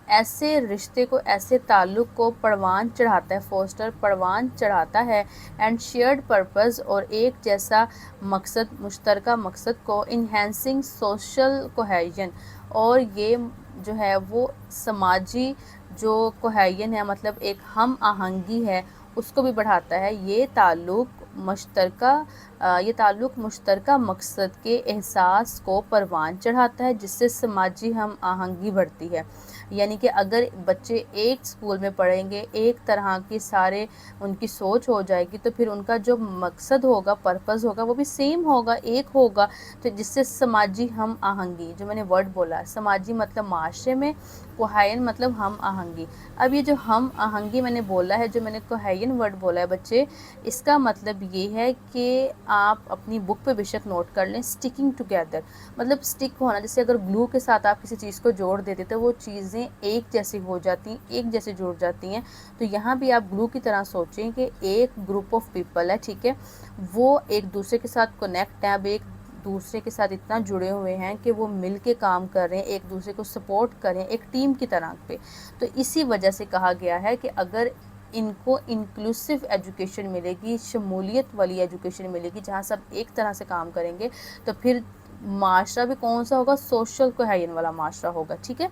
ایسے رشتے کو، ایسے تعلق کو پروان چڑھاتا ہے، فوسٹر پروان چڑھاتا ہے، اینڈ شیئرڈ پرپز، اور ایک جیسا مقصد، مشترکہ مقصد کو، انہینسنگ سوشل کوہیژن، اور یہ جو ہے وہ سماجی جو کوہین ہے مطلب ایک ہم آہنگی ہے اس کو بھی بڑھاتا ہے۔ یہ تعلق مشترکہ مقصد کے احساس کو پروان چڑھاتا ہے، جس سے سماجی ہم آہنگی بڑھتی ہے۔ یعنی کہ اگر بچے ایک اسکول میں پڑھیں گے، ایک طرح کی سارے ان کی سوچ ہو جائے گی، تو پھر ان کا جو مقصد ہوگا، پرپز ہوگا، وہ بھی سیم ہوگا، ایک ہوگا، تو جس سے سماجی ہم آہنگی، جو میں نے ورڈ بولا سماجی مطلب معاشرے میں، کوہین مطلب ہم آہنگی۔ اب یہ جو ہم آہنگی میں نے بولا ہے، جو میں نے کوہین ورڈ بولا ہے بچے، اس کا مطلب یہ ہے کہ آپ اپنی بک پہ بے شک نوٹ کر لیں، سٹکنگ ٹوگیدر مطلب سٹک ہونا، جیسے اگر گلو کے ساتھ آپ کسی چیز کو جوڑ دیتے تو وہ چیزیں ایک جیسی ہو جاتی ہیں، ایک جیسے جڑ جاتی ہیں، تو یہاں بھی آپ گلو کی طرح سوچیں کہ ایک گروپ آف پیپل ہے، ٹھیک ہے، وہ ایک دوسرے کے ساتھ کنیکٹ ہیں، اب ایک دوسرے کے ساتھ اتنا جڑے ہوئے ہیں کہ وہ مل کے کام کر رہے ہیں، ایک دوسرے کو سپورٹ کریں ایک ٹیم کی طرح پہ۔ تو اسی وجہ سے کہا گیا ہے کہ اگر ان کو انکلوسیو ایجوکیشن ملے گی، شمولیت والی ایجوکیشن ملے گی، جہاں سب ایک طرح سے کام کریں گے، تو پھر معاشرہ بھی کون سا ہوگا؟ سوشل کوہین والا معاشرہ ہوگا، ٹھیک ہے۔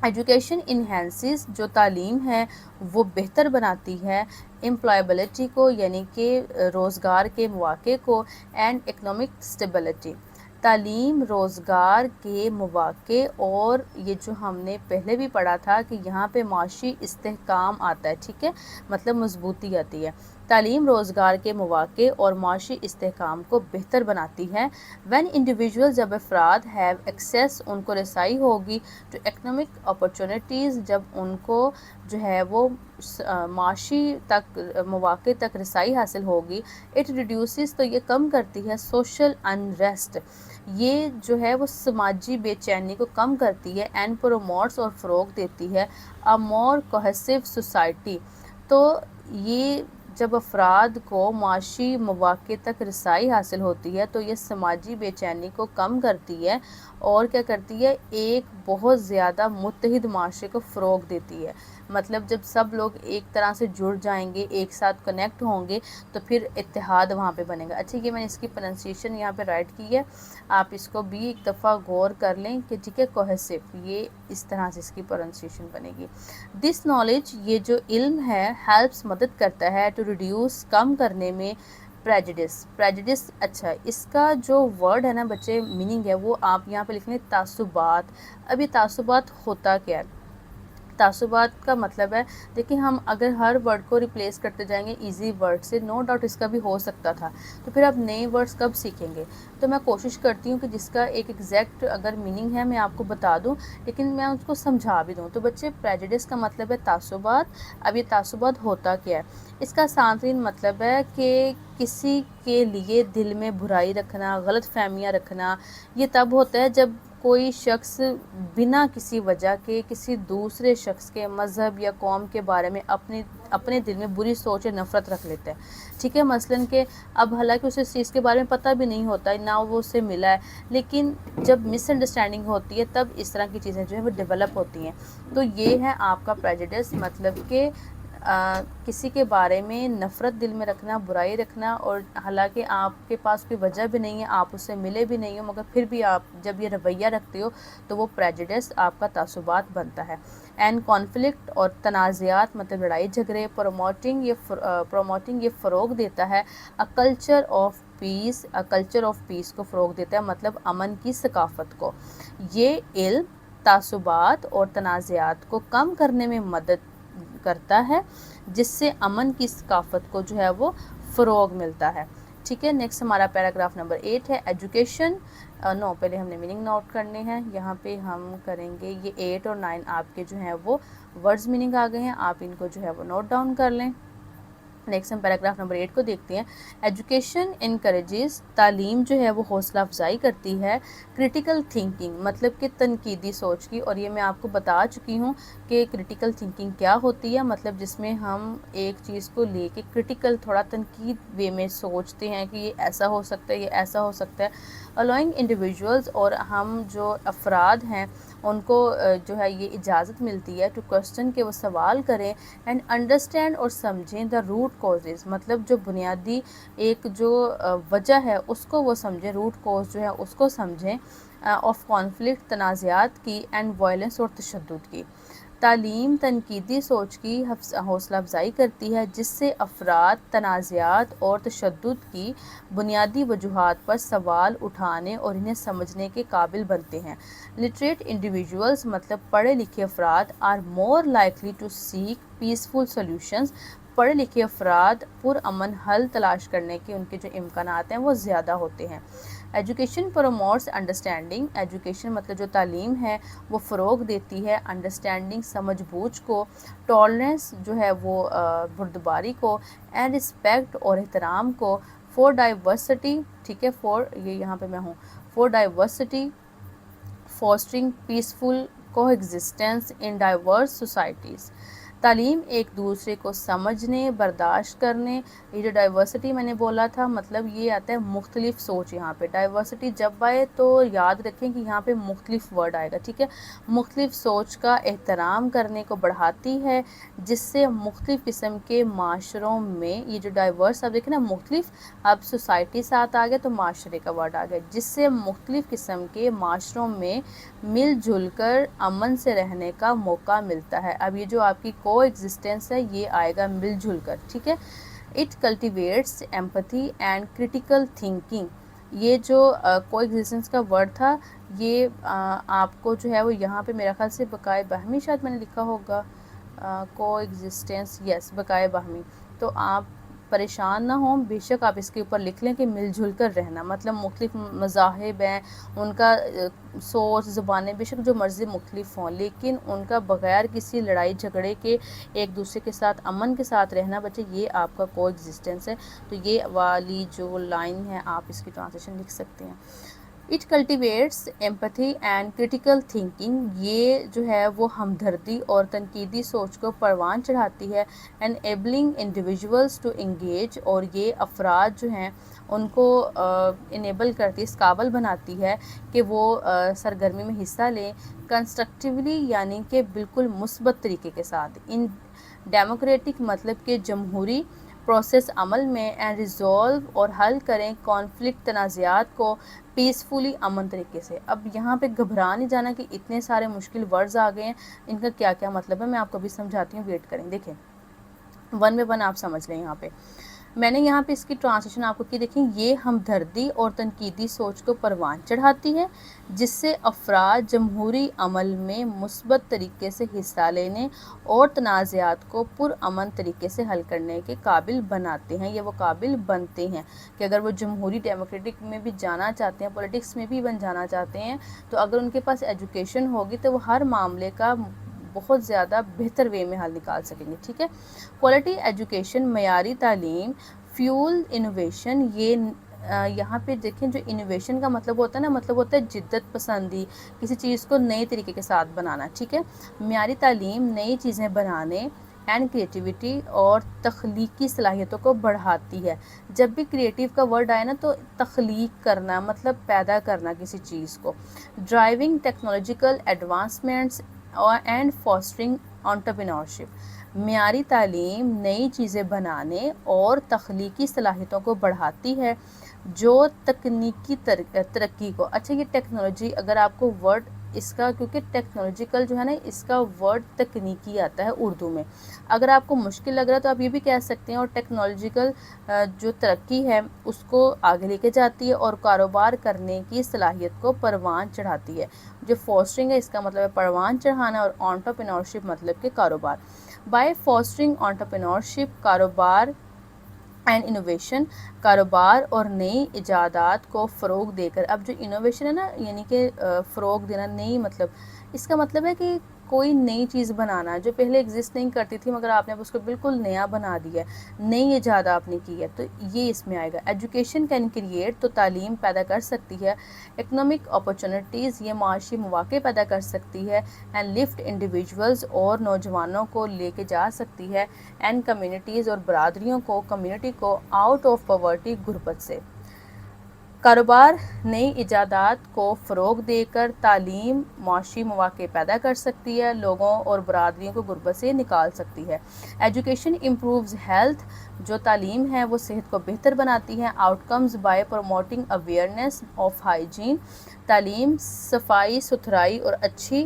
ایجوکیشن انہینسز، جو تعلیم ہے وہ بہتر بناتی ہے امپلائبلٹی کو، یعنی کہ روزگار کے مواقع کو، اینڈ اکنامک اسٹیبلٹی، تعلیم روزگار کے مواقع، اور یہ جو ہم نے پہلے بھی پڑھا تھا کہ یہاں پہ معاشی استحکام آتا ہے، ٹھیک ہے، مطلب مضبوطی آتی ہے۔ تعلیم روزگار کے مواقع اور معاشی استحکام کو بہتر بناتی ہے۔ وین انڈیویژول، جب افراد ہیو ایکسیس، ان کو رسائی ہوگی، ٹو اکنامک اپرچونیٹیز، جب ان کو جو ہے وہ معاشی مواقع تک رسائی حاصل ہوگی، اٹ ریڈیوسز، تو یہ کم کرتی ہے سوشل انریسٹ، یہ جو ہے وہ سماجی بے چینی کو کم کرتی ہے، اینڈ پروموٹس، اور فروغ دیتی ہے اے مور کوہیسو سوسائٹی، تو یہ جب افراد کو معاشی مواقع تک رسائی حاصل ہوتی ہے تو یہ سماجی بے چینی کو کم کرتی ہے، اور کیا کرتی ہے؟ ایک بہت زیادہ متحد معاشرے کو فروغ دیتی ہے۔ مطلب جب سب لوگ ایک طرح سے جڑ جائیں گے، ایک ساتھ کنیکٹ ہوں گے، تو پھر اتحاد وہاں پہ بنے گا۔ اچھا، یہ میں نے اس کی پروننسیشن یہاں پہ رائٹ کی ہے، آپ اس کو بھی ایک دفعہ غور کر لیں کہ ٹھیک ہے، کوہیسو، یہ اس طرح سے اس کی پروننسیشن بنے گی۔ دس نالج، یہ جو علم ہے، ہیلپس، مدد کرتا ہے، ٹو ریڈیوس، کم کرنے میں، پریجڈس۔ اچھا، اس کا جو ورڈ ہے نا بچے، میننگ ہے وہ آپ یہاں پہ لکھ لیں تعصبات۔ اب یہ تعصبات ہوتا کیا ہے؟ تعصبات کا مطلب ہے، دیکھیں ہم اگر ہر ورڈ کو ریپلیس کرتے جائیں گے ایزی ورڈ سے، نو ڈاؤٹ اس کا بھی ہو سکتا تھا، تو پھر آپ نئے ورڈز کب سیکھیں گے؟ تو میں کوشش کرتی ہوں کہ جس کا ایک ایگزیکٹ اگر میننگ ہے میں آپ کو بتا دوں، لیکن میں اس کو سمجھا بھی دوں۔ تو بچے، پریجڈس کا مطلب ہے تعصبات۔ اب یہ تعصبات ہوتا کیا ہے؟ اس کا سامعین مطلب ہے کہ کسی کے لیے دل میں برائی رکھنا، غلط فہمیاں رکھنا، یہ تب ہوتا ہے جب کوئی شخص بنا کسی وجہ کے کسی دوسرے شخص کے مذہب یا قوم کے بارے میں اپنے دل میں بری سوچ یا نفرت رکھ لیتا ہے، ٹھیک ہے۔ مثلاً کہ اب حالانکہ اسے اس چیز کے بارے میں پتہ بھی نہیں ہوتا ہے، نہ وہ اسے ملا ہے، لیکن جب مس انڈرسٹینڈنگ ہوتی ہے تب اس طرح کی چیزیں جو ہیں وہ ڈیولپ ہوتی ہیں۔ تو یہ ہے آپ کا پریجڈس، مطلب کہ کسی کے بارے میں نفرت دل میں رکھنا، برائی رکھنا، اور حالانکہ آپ کے پاس کوئی وجہ بھی نہیں ہے، آپ اس سے ملے بھی نہیں ہو، مگر پھر بھی آپ جب یہ رویہ رکھتے ہو تو وہ پریجڈس آپ کا تعصبات بنتا ہے۔ اینڈ کانفلکٹ، اور تنازعات مطلب لڑائی جھگڑے، پروموٹنگ، یہ فروغ دیتا ہے اے کلچر آف پیس کو فروغ دیتا ہے، مطلب امن کی ثقافت کو۔ یہ علم تعصبات اور تنازعات کو کم کرنے میں مدد کرتا ہے، جس سے امن کی ثقافت کو جو ہے وہ فروغ ملتا ہے، ٹھیک ہے۔ نیکسٹ ہمارا پیراگراف نمبر 8 ہے ایجوکیشن۔ پہلے ہم نے میننگ نوٹ کرنے ہیں، یہاں پہ ہم کریں گے یہ 8 اور 9 آپ کے جو ہیں وہ ورڈز میننگ آ گئے ہیں، آپ ان کو جو ہے وہ نوٹ ڈاؤن کر لیں۔ نیکسٹ ہم پیراگراف نمبر 8 کو دیکھتے ہیں۔ ایجوکیشن انکریجز، تعلیم جو ہے وہ حوصلہ افزائی کرتی ہے کریٹیکل تھنکنگ، مطلب کہ تنقیدی سوچ کی، اور یہ میں آپ کو بتا چکی ہوں کہ کریٹیکل تھنکنگ کیا ہوتی ہے، مطلب جس میں ہم ایک چیز کو لے کے کریٹیکل، تھوڑا تنقید وے میں سوچتے ہیں کہ یہ ایسا ہو سکتا ہے، یہ ایسا ہو سکتا ہے۔ allowing individuals، اور ہم جو افراد ہیں ان کو جو ہے یہ اجازت ملتی ہے ٹو کوسچن، کہ وہ سوال کریں، اینڈ انڈرسٹینڈ، اور سمجھیں دا روٹ کازز، مطلب جو بنیادی ایک جو وجہ ہے اس کو وہ سمجھیں، روٹ کاز جو ہے اس کو سمجھیں، آف کانفلکٹ، تنازعات کی، اینڈ وائلنس، اور تشدد کی۔ تعلیم تنقیدی سوچ کی حوصلہ افزائی کرتی ہے، جس سے افراد تنازعات اور تشدد کی بنیادی وجوہات پر سوال اٹھانے اور انہیں سمجھنے کے قابل بنتے ہیں۔ لٹریٹ انڈیویژولز مطلب پڑھے لکھے افراد are more likely to seek peaceful solutions, پڑھے لکھے افراد پرامن حل تلاش کرنے کے ان کے جو امکانات ہیں وہ زیادہ ہوتے ہیں۔ ایجوکیشن پروموٹس انڈرسٹینڈنگ، ایجوکیشن مطلب جو تعلیم ہے وہ فروغ دیتی ہے انڈرسٹینڈنگ سمجھ بوجھ کو، ٹالرنس جو ہے وہ بردباری کو، اینڈ رسپیکٹ اور احترام کو، فور ڈائیورسٹی، ٹھیک ہے، فور یہ یہاں پہ میں ہوں، فور ڈائیورسٹی فاسٹرنگ پیسفل کو ایگزسٹنس ان ڈائیورس سوسائٹیز۔ تعلیم ایک دوسرے کو سمجھنے، برداشت کرنے، یہ جو ڈائیورسٹی میں نے بولا تھا مطلب یہ آتا ہے مختلف سوچ، یہاں پہ ڈائیورسٹی جب آئے تو یاد رکھیں کہ یہاں پہ مختلف ورڈ آئے گا، ٹھیک ہے، مختلف سوچ کا احترام کرنے کو بڑھاتی ہے، جس سے مختلف قسم کے معاشروں میں یہ جو ڈائیورس اب دیکھیں نا مختلف، اب سوسائٹی ساتھ آ گیا تو معاشرے کا ورڈ آ گیا، جس سے مختلف قسم کے معاشروں میں مل جل کر امن سے رہنے کا موقع ملتا ہے۔ اب یہ جو آپ کی کو ایگزسٹنس ہے یہ آئے گا مل جل کر، ٹھیک ہے۔ It cultivates empathy and critical thinking, یہ جو کو ایگزسٹنس کا ورڈ تھا یہ آپ کو جو ہے وہ یہاں پہ میرا خیال سے بقائے باہمی شاید میں نے لکھا ہوگا، کو ایگزسٹنس، یس بقائے باہمی، تو آپ پریشان نہ ہوں، بے شک آپ اس کے اوپر لکھ لیں کہ مل جل کر رہنا، مطلب مختلف مذاہب ہیں، ان کا سوچ زبانیں بے شک جو مرضی مختلف ہوں، لیکن ان کا بغیر کسی لڑائی جھگڑے کے ایک دوسرے کے ساتھ امن کے ساتھ رہنا بچے، یہ آپ کا کو ایگزسٹنس ہے۔ تو یہ والی جو لائن ہے آپ اس کی ٹرانسلیشن لکھ سکتے ہیں۔ It cultivates empathy and critical thinking, یہ جو ہے وہ ہمدردی اور تنقیدی سوچ کو پروان چڑھاتی ہے، enabling individuals to engage، اور یہ افراد جو ہیں ان کو انیبل کرتی ہے، اس قابل بناتی ہے کہ وہ سرگرمی میں حصہ لیں، کنسٹرکٹیولی یعنی کہ بالکل مثبت طریقے کے ساتھ، ان ڈیموکریٹک مطلب کہ جمہوری پروسیس عمل میں، اینڈ ریزولو اور حل کریں کانفلکٹ تنازعات کو پیسفلی امن طریقے سے۔ اب یہاں پہ گھبرا نہیں جانا کہ اتنے سارے مشکل ورڈز آ گئے ہیں، ان کا کیا کیا مطلب ہے، میں آپ کو بھی سمجھاتی ہوں، ویٹ کریں، دیکھیں ون بائی ون آپ سمجھ لیں۔ یہاں پہ میں نے یہاں پہ اس کی ٹرانسلیشن آپ کو کی، دیکھیں یہ ہمدردی اور تنقیدی سوچ کو پروان چڑھاتی ہے، جس سے افراد جمہوری عمل میں مثبت طریقے سے حصہ لینے اور تنازعات کو پرامن طریقے سے حل کرنے کے قابل بناتے ہیں، یا وہ قابل بنتے ہیں کہ اگر وہ جمہوری ڈیموکریٹک میں بھی جانا چاہتے ہیں، پولیٹکس میں بھی بن جانا چاہتے ہیں، تو اگر ان کے پاس ایجوکیشن ہوگی تو وہ ہر معاملے کا بہت زیادہ بہتر وے میں حل نکال سکیں گے، ٹھیک ہے۔ کوالٹی ایجوکیشن، معیاری تعلیم، فیول انوویشن، یہ یہاں پہ دیکھیں جو انوویشن کا مطلب ہوتا ہے نا، مطلب ہوتا ہے جدت پسندی، کسی چیز کو نئے طریقے کے ساتھ بنانا، ٹھیک ہے۔ معیاری تعلیم نئی چیزیں بنانے اینڈ کریٹیوٹی اور تخلیقی صلاحیتوں کو بڑھاتی ہے۔ جب بھی کریٹیو کا ورڈ آئے نا تو تخلیق کرنا مطلب پیدا کرنا کسی چیز کو، driving technological advancements and fostering entrepreneurship, معیاری تعلیم نئی چیزیں بنانے اور تخلیقی صلاحیتوں کو بڑھاتی ہے جو تکنیکی ترقی کو، اچھا یہ ٹیکنالوجی اگر آپ کو ورڈ اس کا، کیونکہ ٹیکنالوجیکل جو ہے نا اس کا ورڈ تکنیکی آتا ہے اردو میں، اگر آپ کو مشکل لگ رہا ہے تو آپ یہ بھی کہہ سکتے ہیں، اور ٹیکنالوجیکل جو ترقی ہے اس کو آگے لے کے جاتی ہے اور کاروبار کرنے کی صلاحیت کو پروان چڑھاتی ہے۔ جو فاسٹرنگ ہے اس کا مطلب ہے پروان چڑھانا، اور انٹرپرینورشپ مطلب کہ کاروبار۔ بائی فاسٹرنگ انٹرپرینورشپ، کاروبار اینڈ انوویشن، کاروبار اور نئی ایجادات کو فروغ دے کر، اب جو انوویشن ہے نا یعنی کہ فروغ دینا، نئی مطلب اس کا مطلب ہے کہ کوئی نئی چیز بنانا جو پہلے ایگزسٹ نہیں کرتی تھی مگر آپ نے اب اس کو بالکل نیا بنا دیا ہے، نئی ایجاد آپ نے کی ہے، تو یہ اس میں آئے گا۔ ایجوکیشن کین کریٹ، تو تعلیم پیدا کر سکتی ہے، اکنامک اپرچونٹیز، یہ معاشی مواقع پیدا کر سکتی ہے، اینڈ لفٹ انڈیویجولز، اور نوجوانوں کو لے کے جا سکتی ہے، اینڈ کمیونٹیز، اور برادریوں کو، کمیونٹی کو، آؤٹ آف پاورٹی، غربت سے۔ کاروبار نئی ایجادات کو فروغ دے کر تعلیم معاشی مواقع پیدا کر سکتی ہے، لوگوں اور برادریوں کو غربت سے نکال سکتی ہے۔ ایجوکیشن امپرووز ہیلتھ، جو تعلیم ہے وہ صحت کو بہتر بناتی ہے، out comes by promoting awareness of hygiene, تعلیم صفائی ستھرائی اور اچھی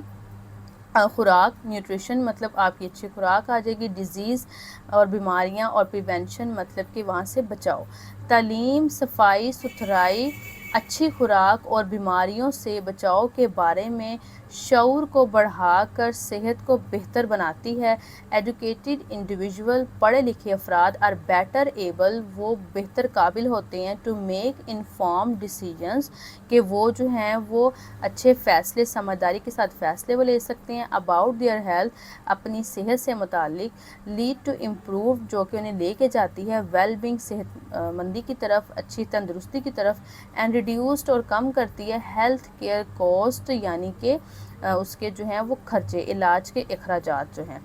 خوراک نیوٹریشن مطلب آپ کی اچھی خوراک آ جائے گی، ڈیزیز اور بیماریاں، اور پریونشن مطلب کہ وہاں سے بچاؤ۔ تعلیم صفائی ستھرائی، اچھی خوراک اور بیماریوں سے بچاؤ کے بارے میں شعور کو بڑھا کر صحت کو بہتر بناتی ہے۔ ایجوکیٹڈ انڈیویژول، پڑھے لکھے افراد آر بیٹر ایبل، وہ بہتر قابل ہوتے ہیں ٹو میک انفارمڈ ڈیسیجنز، کہ وہ جو ہیں وہ اچھے فیصلے، سمجھداری کے ساتھ فیصلے وہ لے سکتے ہیں، اباؤٹ دیئر ہیلتھ، اپنی صحت سے متعلق، لیڈ ٹو امپروو، جو کہ انہیں لے کے جاتی ہے ویل بینگ، صحت مندی کی طرف، اچھی تندرستی کی طرف، اینڈ ریڈیوسڈ، اور کم کرتی ہے ہیلتھ کیئر کاسٹ، یعنی کہ اس کے جو ہیں وہ خرچے، علاج کے اخراجات جو ہیں۔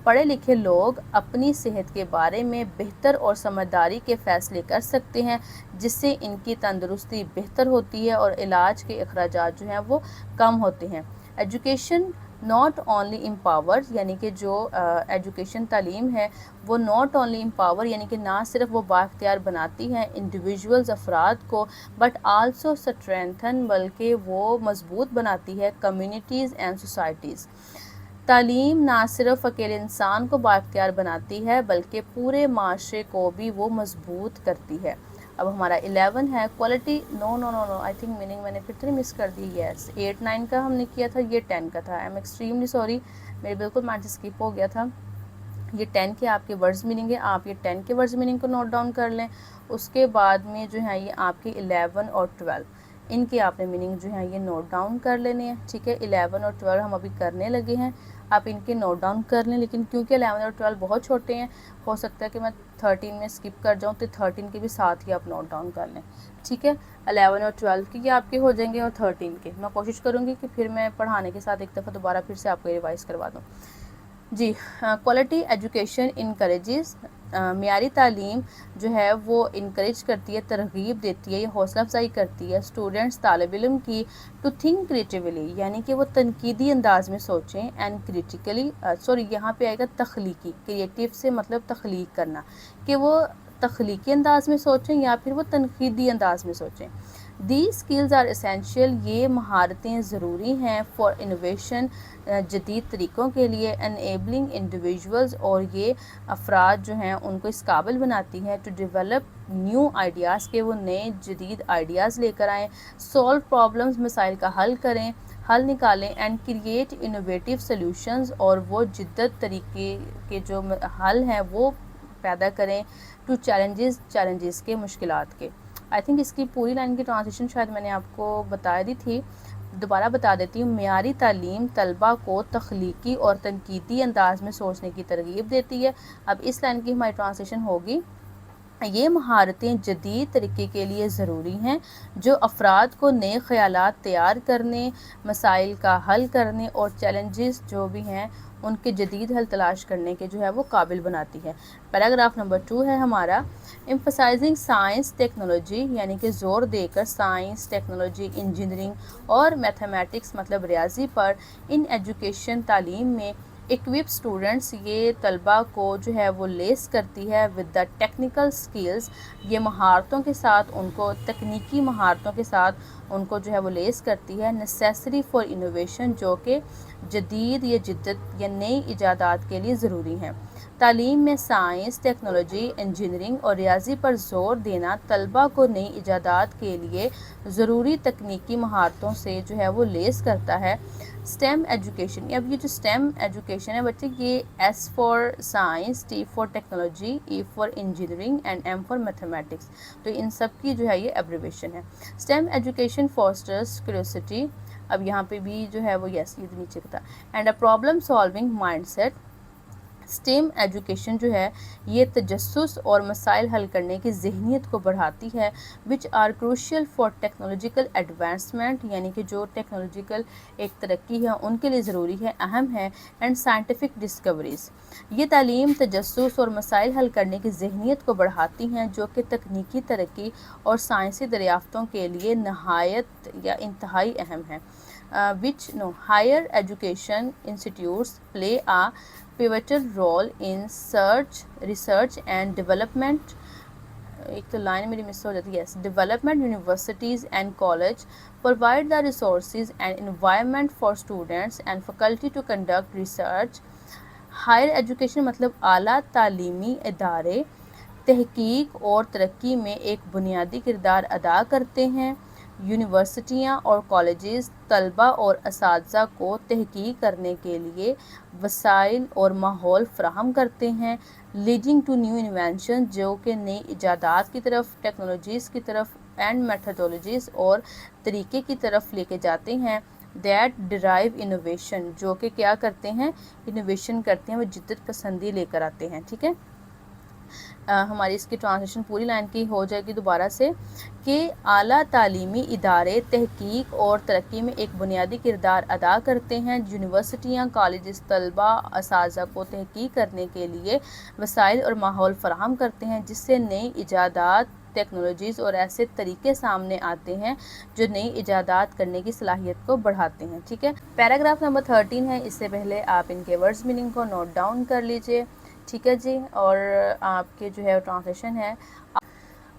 پڑھے لکھے لوگ اپنی صحت کے بارے میں بہتر اور سمجھداری کے فیصلے کر سکتے ہیں، جس سے ان کی تندرستی بہتر ہوتی ہے اور علاج کے اخراجات جو ہیں وہ کم ہوتے ہیں۔ ایجوکیشن ناٹ اونلی امپاور، یعنی کہ جو ایجوکیشن تعلیم ہے وہ ناٹ اونلی امپاور، یعنی کہ نہ صرف وہ بااختیار بناتی ہیں انڈیویژولز، افراد کو، بٹ آلسو اسٹرینتھن، بلکہ وہ مضبوط بناتی ہے کمیونٹیز اینڈ سوسائٹیز۔ تعلیم نہ صرف اکیلے انسان کو بااختیار بناتی ہے بلکہ پورے معاشرے کو بھی وہ مضبوط کرتی ہے۔ اب ہمارا 11 ہے quality, no I think meaning میں نے پھر تو نہیں مس کر دی، یس 8 9 کا ہم نے کیا تھا، یہ 10 کا تھا، آئی ایم ایکسٹریملی سوری، میرے بالکل مائنڈ سے اسکپ ہو گیا تھا۔ یہ 10 کے آپ کے ورڈز میننگ ہے، آپ یہ 10 کے ورڈز میننگ کو نوٹ ڈاؤن کر لیں۔ اس کے بعد میں جو ہے یہ آپ کے 11 اور 12، ان کے آپ نے میننگ جو ہے یہ نوٹ ڈاؤن کر لینے ہیں، ٹھیک ہے۔ 11 اور 12 ہم ابھی کرنے لگے ہیں، آپ ان کے نوٹ ڈاؤن کر لیں، لیکن کیونکہ 11 اور 12 بہت چھوٹے ہیں، ہو سکتا ہے کہ میں 13 میں اسکپ کر جاؤں، تو 13 کے بھی ساتھ ہی آپ نوٹ ڈاؤن کر لیں، ٹھیک ہے۔ 11 اور 12 کے یہ آپ کے ہو جائیں گے، اور 13 کے میں کوشش کروں گی کہ پھر میں پڑھانے کے ساتھ ایک دفعہ دوبارہ پھر سے آپ کو ریوائز کروا دوں۔ جی، کوالٹی ایجوکیشن انکریجز، معیاری تعلیم جو ہے وہ انکریج کرتی ہے، ترغیب دیتی ہے، یہ حوصلہ افزائی کرتی ہے اسٹوڈنٹس، طالب علم کی، ٹو تھنک کریٹیولی، یعنی کہ وہ تنقیدی انداز میں سوچیں، اینڈ کریٹیکلی، یہاں پہ آئے گا تخلیقی، کریٹیو سے مطلب تخلیق کرنا، کہ وہ تخلیقی انداز میں سوچیں یا پھر وہ تنقیدی انداز میں سوچیں۔ دیز اسکلز آر اسینشیل، یہ مہارتیں ضروری ہیں فار انوویشن، جدید طریقوں کے لیے، انیبلنگ انڈیویژولز، اور یہ افراد جو ہیں ان کو اس قابل بناتی ہے ٹو ڈیولپ نیو آئیڈیاز، کہ وہ نئے جدید آئیڈیاز لے کر آئیں، سولو پرابلمز، مسائل کا حل کریں، حل نکالیں، اینڈ کریٹ انوویٹیو سلیوشنز، اور وہ جدت طریقے کے جو حل ہیں وہ پیدا کریں، ٹو چیلنجز کے، مشکلات کے۔ آئی تھنک اس کی پوری لائن کی ٹرانسلیشن شاید میں نے آپ کو بتا دی تھی، دوبارہ بتا دیتی ہوں۔ معیاری تعلیم طلبہ کو تخلیقی اور تنقیدی انداز میں سوچنے کی ترغیب دیتی ہے۔ اب اس لائن کی ہماری ٹرانسلیشن ہوگی، یہ مہارتیں جدید طریقے کے لیے ضروری ہیں جو افراد کو نئے خیالات تیار کرنے، مسائل کا حل کرنے اور چیلنجز جو بھی ہیں ان کے جدید حل تلاش کرنے کے جو ہے وہ قابل بناتی ہے۔ پیراگراف نمبر 2 ہے ہمارا، emphasizing سائنس ٹیکنالوجی، یعنی کہ زور دے کر سائنس، ٹیکنالوجی، انجینئرنگ اور میتھمیٹکس مطلب ریاضی پر، ان ایجوکیشن تعلیم میں، اکوپ اسٹوڈنٹس، یہ طلبہ کو جو ہے وہ لیس کرتی ہے ود دا ٹیکنیکل اسکلز، یہ مہارتوں کے ساتھ، ان کو تکنیکی مہارتوں کے ساتھ ان کو جو ہے وہ لیس کرتی ہے، نیسیسری فار انوویشن، جو کہ جدید یا جدت یا نئی ایجادات کے لیے ضروری ہیں۔ تعلیم میں سائنس، ٹیکنالوجی، انجینئرنگ اور ریاضی پر زور دینا طلبہ کو نئی ایجادات کے لیے ضروری تکنیکی مہارتوں سے جو ہے وہ لیس کرتا ہے۔ اسٹیم ایجوکیشن، اب یہ جو اسٹیم ایجوکیشن ہے بچے، یہ S for science, T for technology, E for engineering and M for mathematics, تو ان سب کی جو ہے یہ ایبریویشن ہے۔ اسٹیم ایجوکیشن فاسٹرز کیوریوسٹی، اب یہاں پہ بھی جو ہے وہ یس یہ نیچے کا تھا، and a problem solving mindset. STEM education جو ہے یہ تجسس اور مسائل حل کرنے کی ذہنیت کو بڑھاتی ہے، which are crucial for technological advancement, یعنی کہ جو ٹیکنالوجیکل ایک ترقی ہے ان کے لیے ضروری ہے، اہم ہے، اینڈ سائنٹیفک ڈسکوریز، یہ تعلیم تجسس اور مسائل حل کرنے کی ذہنیت کو بڑھاتی ہیں جو کہ تکنیکی ترقی اور سائنسی دریافتوں کے لیے نہایت یا انتہائی اہم ہے۔ higher education institutes play a pivotal role in research and development ایک تو لائن میری مس ہو جاتی ہے. Yes, development universities and college provide the resources and environment for students and faculty to conduct research. Higher education مطلب اعلیٰ تعلیمی ادارے تحقیق اور ترقی میں ایک بنیادی کردار ادا کرتے ہیں. یونیورسٹیاں اور کالجز طلباء اور اساتذہ کو تحقیق کرنے کے لیے وسائل اور ماحول فراہم کرتے ہیں. لیڈنگ ٹو نیو انوینشن, جو کہ نئی ایجادات کی طرف, ٹیکنالوجیز کی طرف اینڈ میتھڈولوجیز اور طریقے کی طرف لے کے جاتے ہیں. دیٹ ڈرائیو انوویشن, جو کہ کیا کرتے ہیں, انوویشن کرتے ہیں, وہ جدت پسندی لے کر آتے ہیں. ٹھیک ہے, ہماری اس کی ٹرانسلیشن پوری لائن کی ہو جائے گی دوبارہ سے کہ اعلیٰ تعلیمی ادارے تحقیق اور ترقی میں ایک بنیادی کردار ادا کرتے ہیں. یونیورسٹیاں, کالجز طلباء اساتذہ کو تحقیق کرنے کے لیے وسائل اور ماحول فراہم کرتے ہیں جس سے نئی ایجادات, ٹیکنالوجیز اور ایسے طریقے سامنے آتے ہیں جو نئی ایجادات کرنے کی صلاحیت کو بڑھاتے ہیں. ٹھیک ہے, پیراگراف نمبر 13 ہے, اس سے پہلے آپ ان کے ورڈز میننگ کو نوٹ ڈاؤن کر لیجئے. ٹھیک ہے جی, اور آپ کے جو ہے ٹرانسلیشن ہے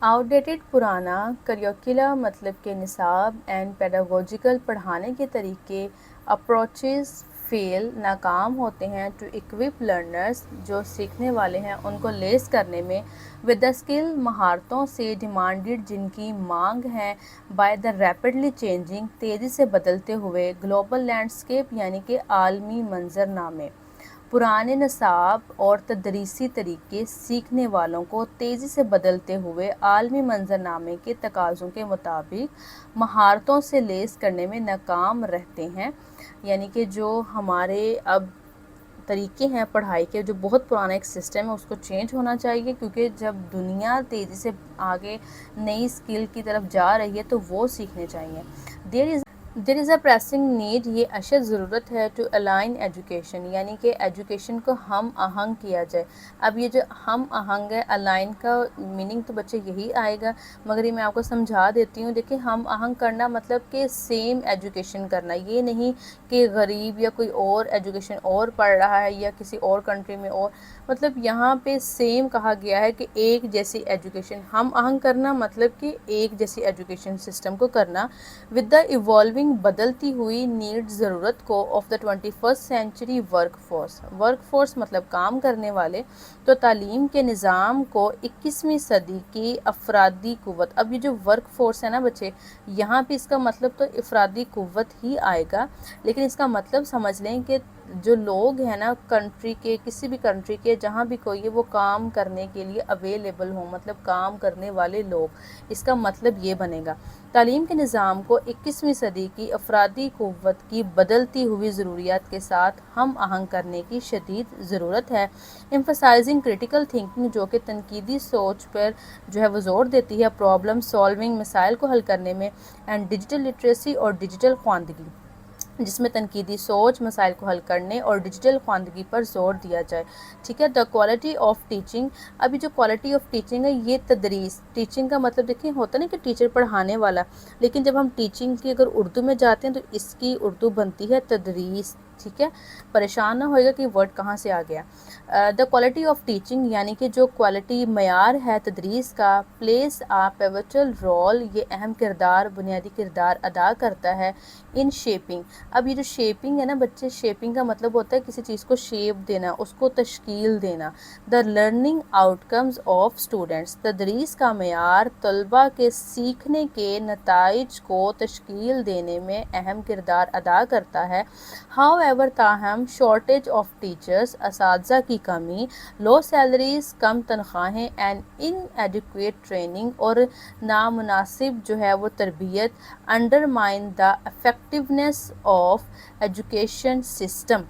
آؤٹ ڈیٹڈ, پرانا, کریکولا مطلب کہ نصاب, اینڈ پیڈاگوجیکل پڑھانے کے طریقے, اپروچز فیل ناکام ہوتے ہیں, ٹو اکوپ لرنرز جو سیکھنے والے ہیں ان کو لیس کرنے میں, ود دا اسکل مہارتوں سے, ڈیمانڈڈ جن کی مانگ ہے, بائی دا ریپڈلی چینجنگ تیزی سے بدلتے ہوئے گلوبل لینڈسکیپ یعنی کہ عالمی منظر نامے. پرانے نصاب اور تدریسی طریقے سیکھنے والوں کو تیزی سے بدلتے ہوئے عالمی منظر نامے کے تقاضوں کے مطابق مہارتوں سے لیس کرنے میں ناکام رہتے ہیں. یعنی کہ جو ہمارے اب طریقے ہیں پڑھائی کے, جو بہت پرانا ایک سسٹم ہے, اس کو چینج ہونا چاہیے, کیونکہ جب دنیا تیزی سے آگے نئی اسکل کی طرف جا رہی ہے تو وہ سیکھنے چاہیے. دیر از اے پریسنگ نیڈ, یہ اشد ضرورت ہے, ٹو الائن ایجوکیشن یعنی کہ ایجوکیشن کو ہم آہنگ کیا جائے. اب یہ جو ہم آہنگ ہے, الائن کا میننگ تو بچے یہی آئے گا, مگر یہ میں آپ کو سمجھا دیتی ہوں. دیکھیں, ہم آہنگ کرنا مطلب کہ سیم ایجوکیشن کرنا, یہ نہیں کہ غریب یا کوئی اور ایجوکیشن اور پڑھ رہا ہے یا کسی اور کنٹری میں اور, مطلب یہاں پہ سیم کہا گیا ہے کہ ایک جیسی ایجوکیشن. ہم آہنگ کرنا مطلب کہ ایک جیسی ایجوکیشن سسٹم کو کرنا, ود دا ایوالونگ بدلتی ہوئی نیڈ, ضرورت کو, of the 21st century work force. Work force مطلب کام کرنے والے, تو تعلیم کے نظام کو 21ویں صدی کی افرادی قوت. اب یہ جو ورک فورس ہے نا بچے, یہاں پہ اس کا مطلب تو افرادی قوت ہی آئے گا, لیکن اس کا مطلب سمجھ لیں کہ جو لوگ ہیں نا کنٹری کے, کسی بھی کنٹری کے جہاں بھی کوئی ہے, وہ کام کرنے کے لیے اویلیبل ہوں, مطلب کام کرنے والے لوگ. اس کا مطلب یہ بنے گا. تعلیم کے نظام کو 21ویں صدی کی افرادی قوت کی بدلتی ہوئی ضروریات کے ساتھ ہم آہنگ کرنے کی شدید ضرورت ہے. ایمفسائزنگ کریٹیکل تھنکنگ, جو کہ تنقیدی سوچ پر جو ہے وہ زور دیتی ہے, پرابلم سالونگ, مسائل کو حل کرنے میں, اینڈ ڈیجیٹل لٹریسی اور ڈیجیٹل خواندگی, جس میں تنقیدی سوچ, مسائل کو حل کرنے اور ڈیجیٹل خواندگی پر زور دیا جائے. ٹھیک ہے, دا کوالٹی آف ٹیچنگ. ابھی جو کوالٹی آف ٹیچنگ ہے یہ تدریس, ٹیچنگ کا مطلب دیکھیں ہوتا نا کہ ٹیچر پڑھانے والا, لیکن جب ہم ٹیچنگ کی اگر اردو میں جاتے ہیں تو اس کی اردو بنتی ہے تدریس. ٹھیک ہے, پریشان نہ ہوئے گا کہ ورڈ کہاں سے آ گیا. دا کوالٹی آف ٹیچنگ یعنی کہ جو کوالٹی, معیار ہے تدریس کا, پلیس آ پیوٹل رول, یہ اہم کردار, بنیادی کردار ادا کرتا ہے ان شیپنگ. اب یہ جو شیپنگ ہے نا بچے, شیپنگ کا مطلب ہوتا ہے کسی چیز کو شیپ دینا, اس کو تشکیل دینا. The learning out comes of students, تدریس کا معیار طلباء کے سیکھنے کے نتائج کو تشکیل دینے میں اہم کردار ادا کرتا ہے. ہاؤ ایور, تاہم, شارٹیج آف ٹیچرز, اساتذہ کی کمی, لو سیلریز, کم تنخواہیں, اینڈ ان ایڈیکویٹ ٹریننگ, اور نامناسب جو ہے وہ تربیت, undermine the effectiveness of education system.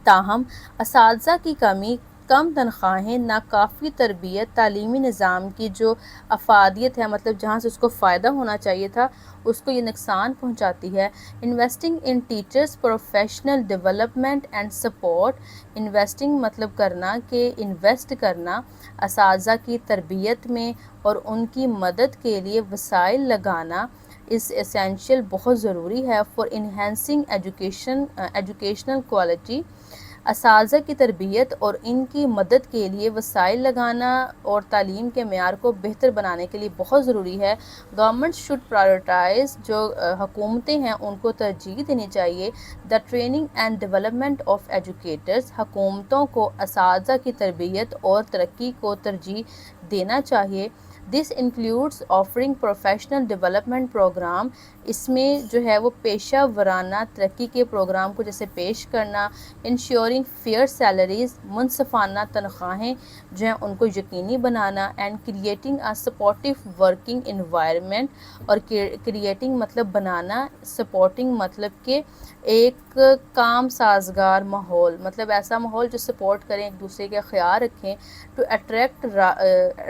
تاہم اساتذہ کی کمی, کم تنخواہیں, ناکافی تربیت, تعلیمی نظام کی جو افادیت ہے, مطلب جہاں سے اس کو فائدہ ہونا چاہیے تھا اس کو یہ نقصان پہنچاتی ہے. Investing in teachers professional development and support. Investing مطلب کرنا, کہ انویسٹ کرنا, اساتذہ کی تربیت میں اور ان کی مدد کے لیے وسائل لگانا از اسینشیل, بہت ضروری ہے, فار انہینسنگ ایجوکیشنل کوالٹی, اساتذہ کی تربیت اور ان کی مدد کے لیے وسائل لگانا اور تعلیم کے معیار کو بہتر بنانے کے لیے بہت ضروری ہے۔ گورنمنٹ شوڈ پرائیورٹائز، جو حکومتیں ہیں ان کو ترجیح دینی چاہیے، the training and development of educators, حکومتوں کو اساتذہ کی تربیت اور ترقی کو ترجیح دینا چاہیے۔ دس انکلیوڈس آفرنگ پروفیشنل ڈیولپمنٹ پروگرام، اس میں جو ہے وہ پیشہ ورانہ ترقی کے پروگرام کو جیسے پیش کرنا، انشورنگ فیئر سیلریز، منصفانہ تنخواہیں جو ہیں ان کو یقینی بنانا، and creating a supportive working environment, اور کریٹنگ مطلب بنانا، سپورٹنگ مطلب کہ ایک کام سازگار ماحول، مطلب ایسا ماحول جو سپورٹ کریں، ایک دوسرے کا خیال رکھیں، ٹو اٹریکٹ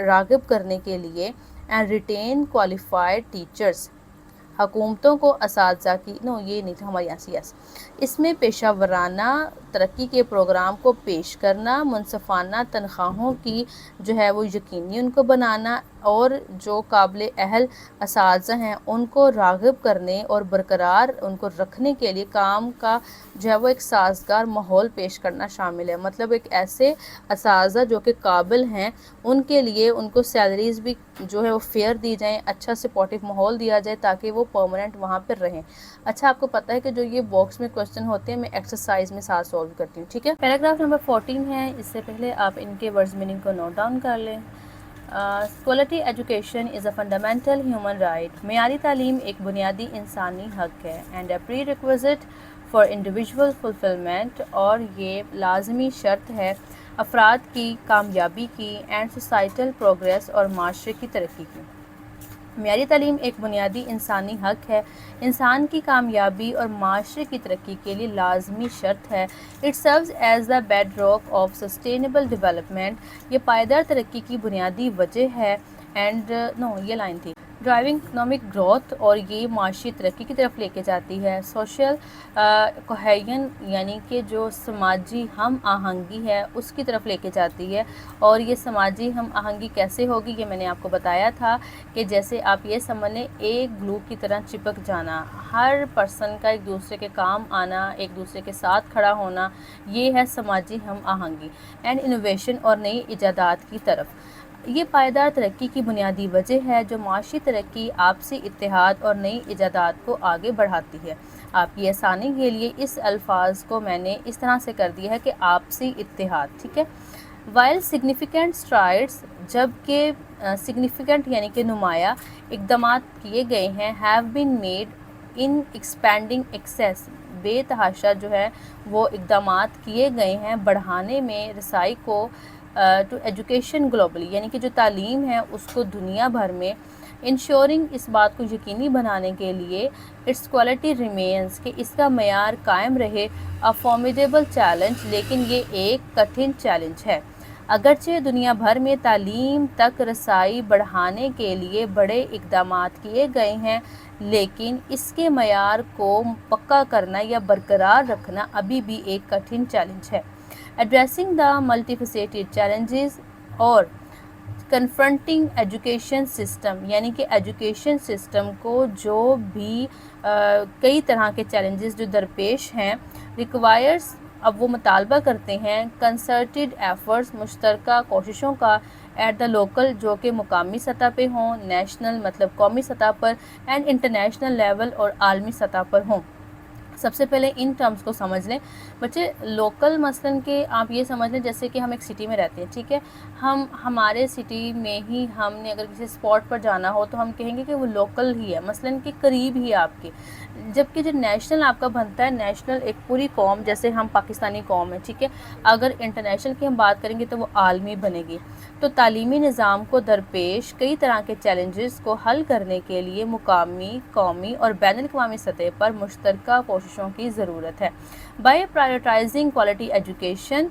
راغب کرنے کے لیے، اینڈ ریٹین کوالیفائڈ ٹیچرز، حکومتوں کو اساتذہ کی یہ نہیں تھا ہمارے یہاں سے اس میں پیشہ ورانہ ترقی کے پروگرام کو پیش کرنا، منصفانہ تنخواہوں کی جو ہے وہ یقینی ان کو بنانا، اور جو قابل اہل اساتذہ ہیں ان کو راغب کرنے اور برقرار ان کو رکھنے کے لیے کام کا جو ہے وہ ایک سازگار ماحول پیش کرنا شامل ہے۔ مطلب ایک ایسے اساتذہ جو کہ قابل ہیں ان کے لیے ان کو سیلریز بھی جو ہے وہ فیئر دی جائیں، اچھا سپورٹیو ماحول دیا جائے تاکہ وہ پرماننٹ وہاں پر رہیں۔ اچھا، آپ کو پتہ ہے کہ جو یہ باکس میں کوسچن ہوتے ہیں میں ایکسرسائز میں ساتھ سولو کرتی ہوں، ٹھیک ہے۔ پیراگراف نمبر 14 ہے، اس سے پہلے آپ ان کے ورڈز میننگ کو نوٹ ڈاؤن کر لیں۔ Quality education is a fundamental human right, معیاری تعلیم ایک بنیادی انسانی حق ہے، and a prerequisite for individual fulfilment, اور یہ لازمی شرط ہے افراد کی کامیابی کی، اینڈ سوسائٹل پروگریس، اور معاشرے کی ترقی کی۔ معیاری تعلیم ایک بنیادی انسانی حق ہے، انسان کی کامیابی اور معاشرے کی ترقی کے لیے لازمی شرط ہے۔ It serves as the bedrock of sustainable development, یہ پائیدار ترقی کی بنیادی وجہ ہے، اینڈ یہ لائن تھی ڈرائیونگ اکنامک گروتھ، اور یہ معاشی ترقی کی طرف لے کے جاتی ہے۔ سوشل کوہیژن یعنی کہ جو سماجی ہم آہنگی ہے اس کی طرف لے کے جاتی ہے، اور یہ سماجی ہم آہنگی کیسے ہوگی یہ میں نے آپ کو بتایا تھا کہ جیسے آپ یہ سمجھ لیں ایک گلو کی طرح چپک جانا، ہر پرسن کا ایک دوسرے کے کام آنا، ایک دوسرے کے ساتھ کھڑا ہونا، یہ ہے سماجی ہم آہنگی، اینڈ انوویشن، اور نئی ایجادات کی طرف۔ یہ پائیدار ترقی کی بنیادی وجہ ہے جو معاشی ترقی، آپسی اتحاد اور نئی ایجادات کو آگے بڑھاتی ہے۔ آپ کی آسانی کے لیے اس الفاظ کو میں نے اس طرح سے کر دیا ہے کہ آپسی اتحاد، ٹھیک ہے۔ وائل سگنیفیکنٹ اسٹرائڈس، جبکہ سگنیفیکنٹ یعنی کہ نمایاں اقدامات کیے گئے ہیں، have been made in expanding access, بے تحاشا جو ہے وہ اقدامات کیے گئے ہیں بڑھانے میں رسائی کو، ٹو ایجوکیشن گلوبلی یعنی کہ جو تعلیم ہے اس کو دنیا بھر میں، انشورنگ اس بات کو یقینی بنانے کے لیے، اٹس کوالٹی ریمینز کہ اس کا معیار قائم رہے، اے فارمیڈیبل چیلنج لیکن یہ ایک کٹھن چیلنج ہے۔ اگرچہ دنیا بھر میں تعلیم تک رسائی بڑھانے کے لیے بڑے اقدامات کیے گئے ہیں، لیکن اس کے معیار کو پکا کرنا یا برقرار رکھنا ابھی بھی ایک کٹھن چیلنج ہے۔ ایڈریسنگ دا ملٹی فیسیٹڈ چیلنجز، اور کنفرنٹنگ ایجوکیشن سسٹم یعنی کہ ایجوکیشن سسٹم کو جو بھی کئی طرح کے چیلنجز جو درپیش ہیں، ریکوائرز اب وہ مطالبہ کرتے ہیں کنسرٹڈ ایفرٹس، مشترکہ کوششوں کا، ایٹ دا لوکل جو کہ مقامی سطح پہ ہوں، نیشنل مطلب قومی سطح پر، اینڈ انٹرنیشنل لیول اور عالمی سطح پر ہوں۔ سب سے پہلے ان ٹرمز کو سمجھ لیں بچے۔ لوکل مثلاً کہ آپ یہ سمجھ لیں جیسے کہ ہم ایک سٹی میں رہتے ہیں، ٹھیک ہے، ہمارے سٹی میں ہی ہم نے اگر کسی اسپاٹ پر جانا ہو تو ہم کہیں گے کہ وہ لوکل ہی ہے، مثلاً کہ قریب ہی ہے آپ کے، جبکہ جو نیشنل آپ کا بنتا ہے، نیشنل ایک پوری قوم، جیسے ہم پاکستانی قوم ہے، ٹھیک ہے، اگر انٹرنیشنل کی ہم بات کریں گے تو وہ عالمی بنے گی۔ تو تعلیمی نظام کو درپیش کئی طرح کے چیلنجز کو حل کرنے کے لیے مقامی، قومی اور بین الاقوامی سطح پر مشترکہ کوششوں کی ضرورت ہے۔ بائی پرائیورٹائزنگ کوالٹی ایجوکیشن،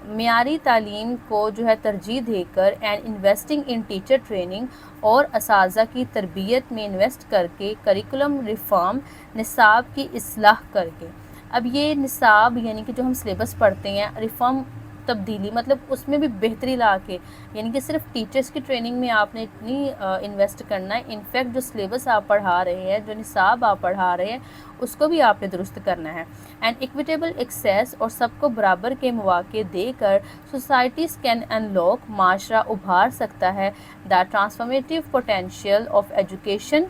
معیاری تعلیم کو جو ہے ترجیح دے کر، and investing in teacher training, اور اساتذہ کی تربیت میں انویسٹ کر کے، کریکولم ریفارم، نصاب کی اصلاح کر کے۔ اب یہ نصاب یعنی کہ جو ہم سلیبس پڑھتے ہیں، ریفارم تبدیلی مطلب اس میں بھی بہتری لا کے، یعنی کہ صرف ٹیچرز کی ٹریننگ میں آپ نے اتنی انویسٹ کرنا ہے، انفیکٹ جو سلیبس آپ پڑھا رہے ہیں، جو نصاب آپ پڑھا رہے ہیں، اس کو بھی آپ نے درست کرنا ہے. اینڈ ایکویٹیبل ایکسیس اور سب کو برابر کے مواقع دے کر سوسائٹیز کین انلاک، معاشرہ ابھار سکتا ہے the transformative potential of education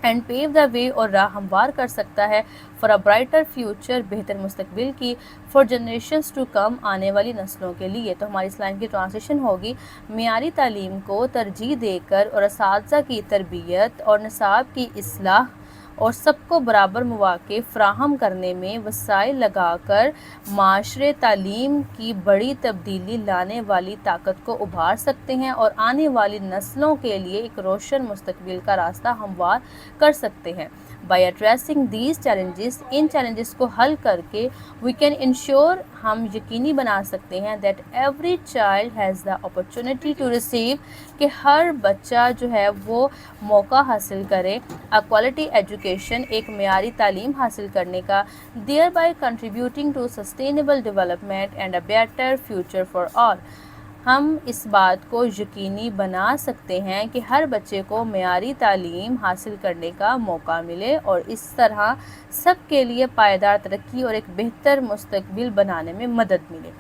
and pave the وے، اور راہ ہموار کر سکتا ہے فار اے برائٹر فیوچر، بہتر مستقبل کی، فار جنریشنز ٹو کم، آنے والی نسلوں کے لیے. تو ہماری اس لائن کی ٹرانسلیشن ہوگی: معیاری تعلیم کو ترجیح دے کر اور اساتذہ کی تربیت اور نصاب کی اصلاح اور سب کو برابر مواقع فراہم کرنے میں وسائل لگا کر معاشرے تعلیم کی بڑی تبدیلی لانے والی طاقت کو ابھار سکتے ہیں اور آنے والی نسلوں کے لیے ایک روشن مستقبل کا راستہ ہموار کر سکتے ہیں. By addressing these challenges, in challenges کو حل کر کے وی کین انشور، ہم یقینی بنا سکتے ہیں that every child has the opportunity to receive, کہ ہر بچہ جو ہے وہ موقع حاصل کرے اے کوالٹی ایجوکیشن، ایک معیاری تعلیم حاصل کرنے کا، thereby contributing to sustainable development and a better future for all. ہم اس بات کو یقینی بنا سکتے ہیں کہ ہر بچے کو معیاری تعلیم حاصل کرنے کا موقع ملے اور اس طرح سب کے لیے پائیدار ترقی اور ایک بہتر مستقبل بنانے میں مدد ملے.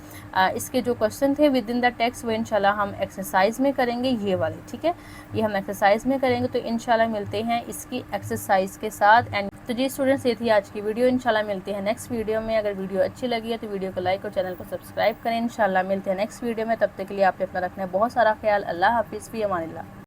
اس کے جو کوشچن تھے ود ان دا ٹیکسٹ وہ انشاءاللہ ہم ایکسرسائز میں کریں گے، یہ والے، ٹھیک ہے، یہ ہم ایکسرسائز میں کریں گے. تو انشاءاللہ ملتے ہیں اس کی ایکسرسائز کے ساتھ. اینڈ تو جی اسٹوڈنٹس، یہ تھی آج کی ویڈیو. انشاءاللہ ملتے ہیں نیکسٹ ویڈیو میں. اگر ویڈیو اچھی لگی ہے تو ویڈیو کو لائک اور چینل کو سبسکرائب کریں. انشاءاللہ ملتے ہیں نیکسٹ ویڈیو میں. تب تک کے لیے آپ نے اپنا رکھنا ہے بہت سارا خیال. اللہ حافظ، فی امان اللہ.